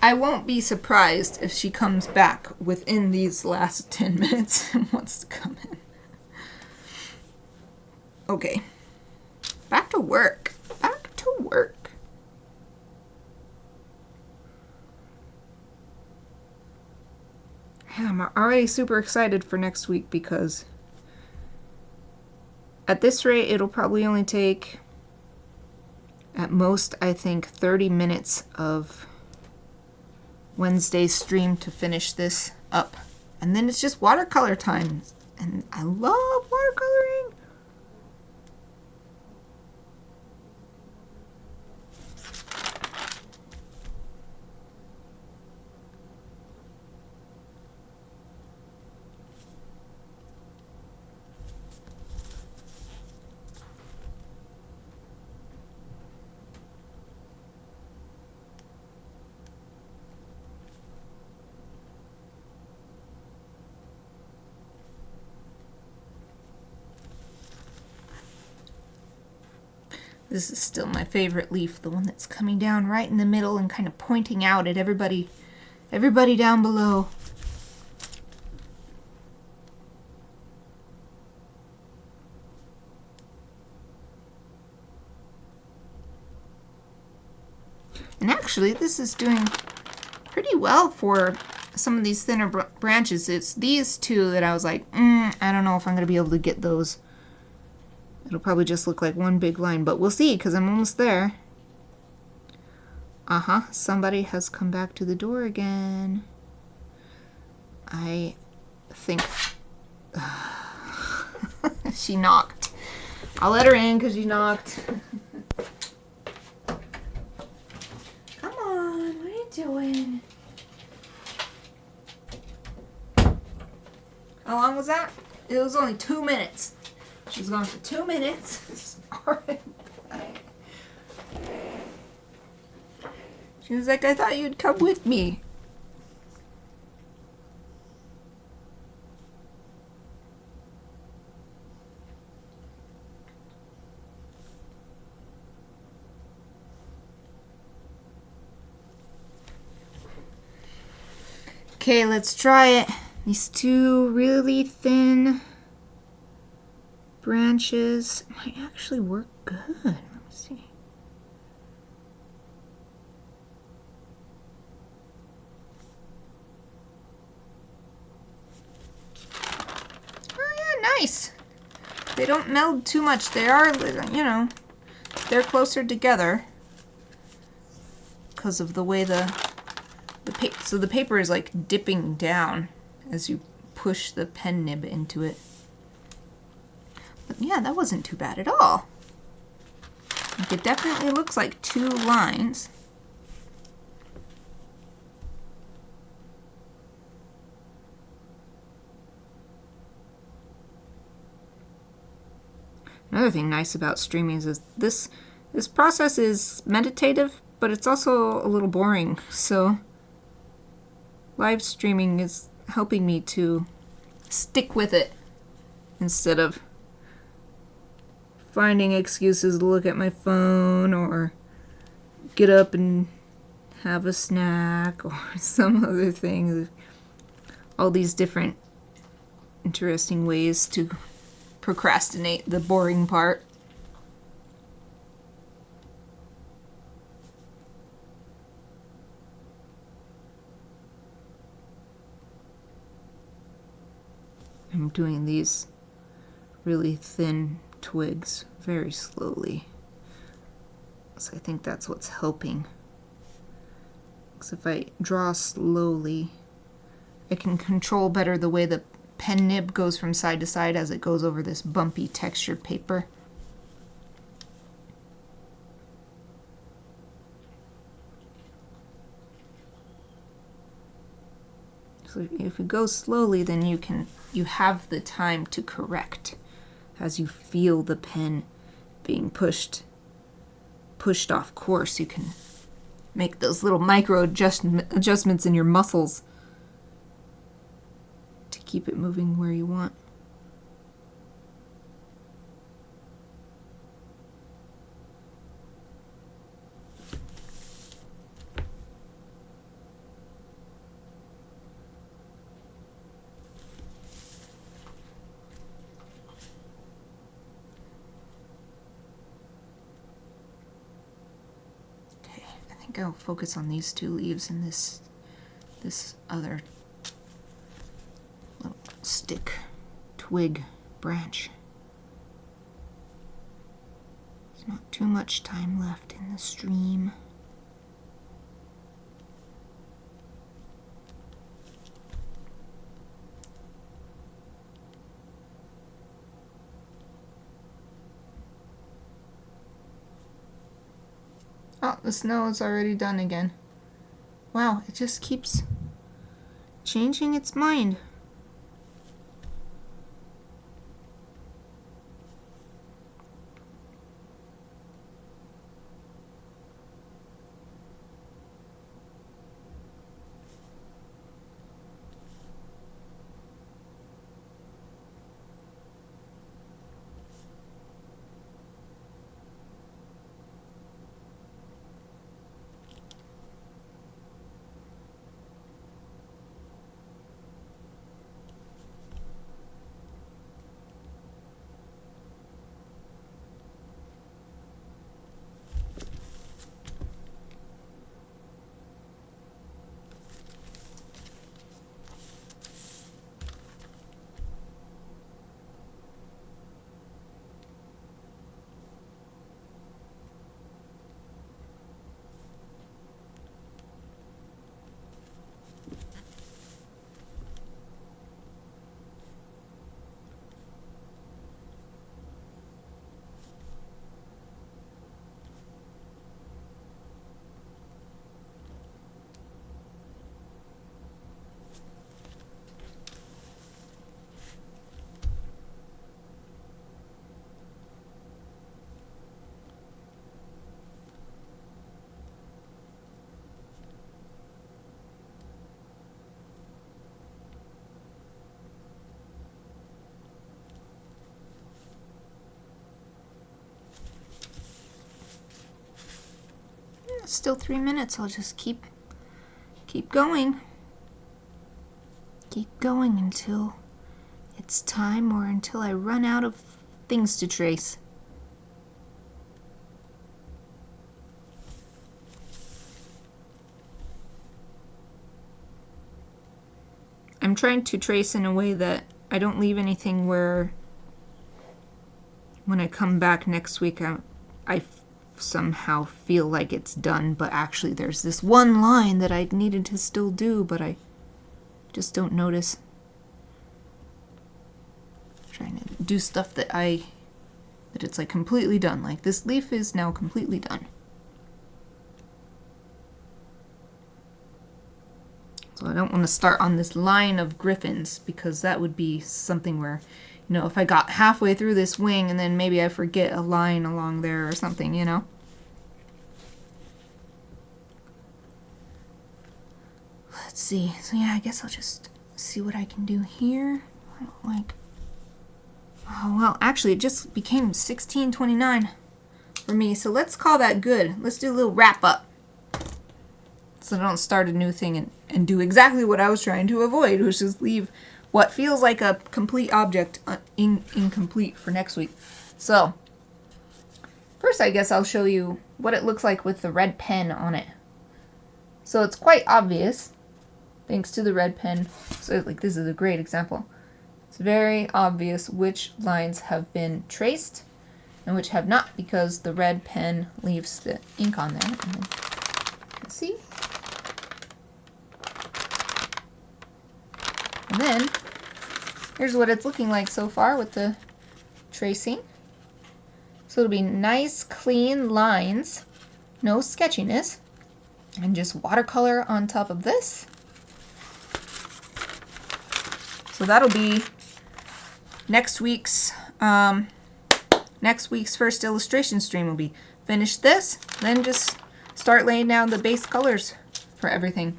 I won't be surprised if she comes back within these last 10 minutes and wants to come in. Okay. Back to work. Back to work. Yeah, I'm already super excited for next week because at this rate, it'll probably only take, at most, I think, 30 minutes of Wednesday's stream to finish this up. And then it's just watercolor time. And I love watercoloring. This is still my favorite leaf, the one that's coming down right in the middle and kind of pointing out at everybody down below. And actually, this is doing pretty well for some of these thinner branches. It's these two that I was like, I don't know if I'm going to be able to get those. It'll probably just look like one big line, but we'll see because I'm almost there. Somebody has come back to the door again. I think she knocked. I'll let her in because she knocked. Come on, what are you doing? How long was that? It was only 2 minutes. She's gone for 2 minutes. Sorry. She was like, I thought you'd come with me. Okay, let's try it. These two really thin branches might actually work good. Let me see. Oh yeah, nice. They don't meld too much. They are, you know, they're closer together because of the way the paper is like dipping down as you push the pen nib into it. But yeah, that wasn't too bad at all. Like, it definitely looks like 2 lines. Another thing nice about streaming is this process is meditative, but it's also a little boring. So live streaming is helping me to stick with it instead of finding excuses to look at my phone or get up and have a snack or some other thing. All these different interesting ways to procrastinate the boring part. I'm doing these really thin twigs very slowly. So I think that's what's helping. Because if I draw slowly, I can control better the way the pen nib goes from side to side as it goes over this bumpy textured paper. So if you go slowly, then you have the time to correct as you feel the pen being pushed off course. You can make those little micro adjustments in your muscles to keep it moving where you want. think I'll focus on these two leaves and this other little stick, twig, branch. There's not too much time left in the stream. Oh, the snow is already done again. Wow, it just keeps changing its mind. Still 3 minutes. I'll just keep going. Keep going until it's time or until I run out of things to trace. I'm trying to trace in a way that I don't leave anything where when I come back next week I somehow feel like it's done, but actually there's this one line that I needed to still do, but I just don't notice. I'm trying to do stuff that it's like completely done. Like this leaf is now completely done. So I don't want to start on this line of Gryphons because that would be something where, you know, if I got halfway through this wing and then maybe I forget a line along there or something, you know? Let's see. So yeah, I guess I'll just see what I can do here. I don't like... Oh, well, actually, it just became 1629 for me, so let's call that good. Let's do a little wrap up. So I don't start a new thing and do exactly what I was trying to avoid, which is leave what feels like a complete object incomplete for next week. So, first I guess I'll show you what it looks like with the red pen on it. So it's quite obvious, thanks to the red pen. So like this is a great example. It's very obvious which lines have been traced and which have not, because the red pen leaves the ink on there. And then, let's see. And then, here's what it's looking like so far with the tracing. So it'll be nice, clean lines, no sketchiness, and just watercolor on top of this. So that'll be next week's first illustration stream. Will be finish this, then just start laying down the base colors for everything.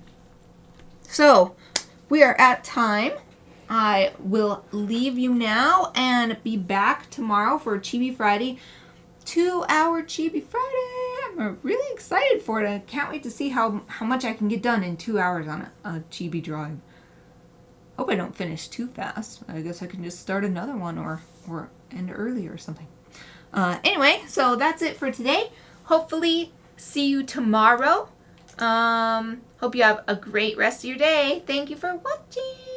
So we are at time. I will leave you now and be back tomorrow for Chibi Friday. 2-hour Chibi Friday. I'm really excited for it. I can't wait to see how much I can get done in 2 hours on a Chibi drawing. Hope I don't finish too fast. I guess I can just start another one or end early or something. Anyway, so that's it for today. Hopefully see you tomorrow. Hope you have a great rest of your day. Thank you for watching.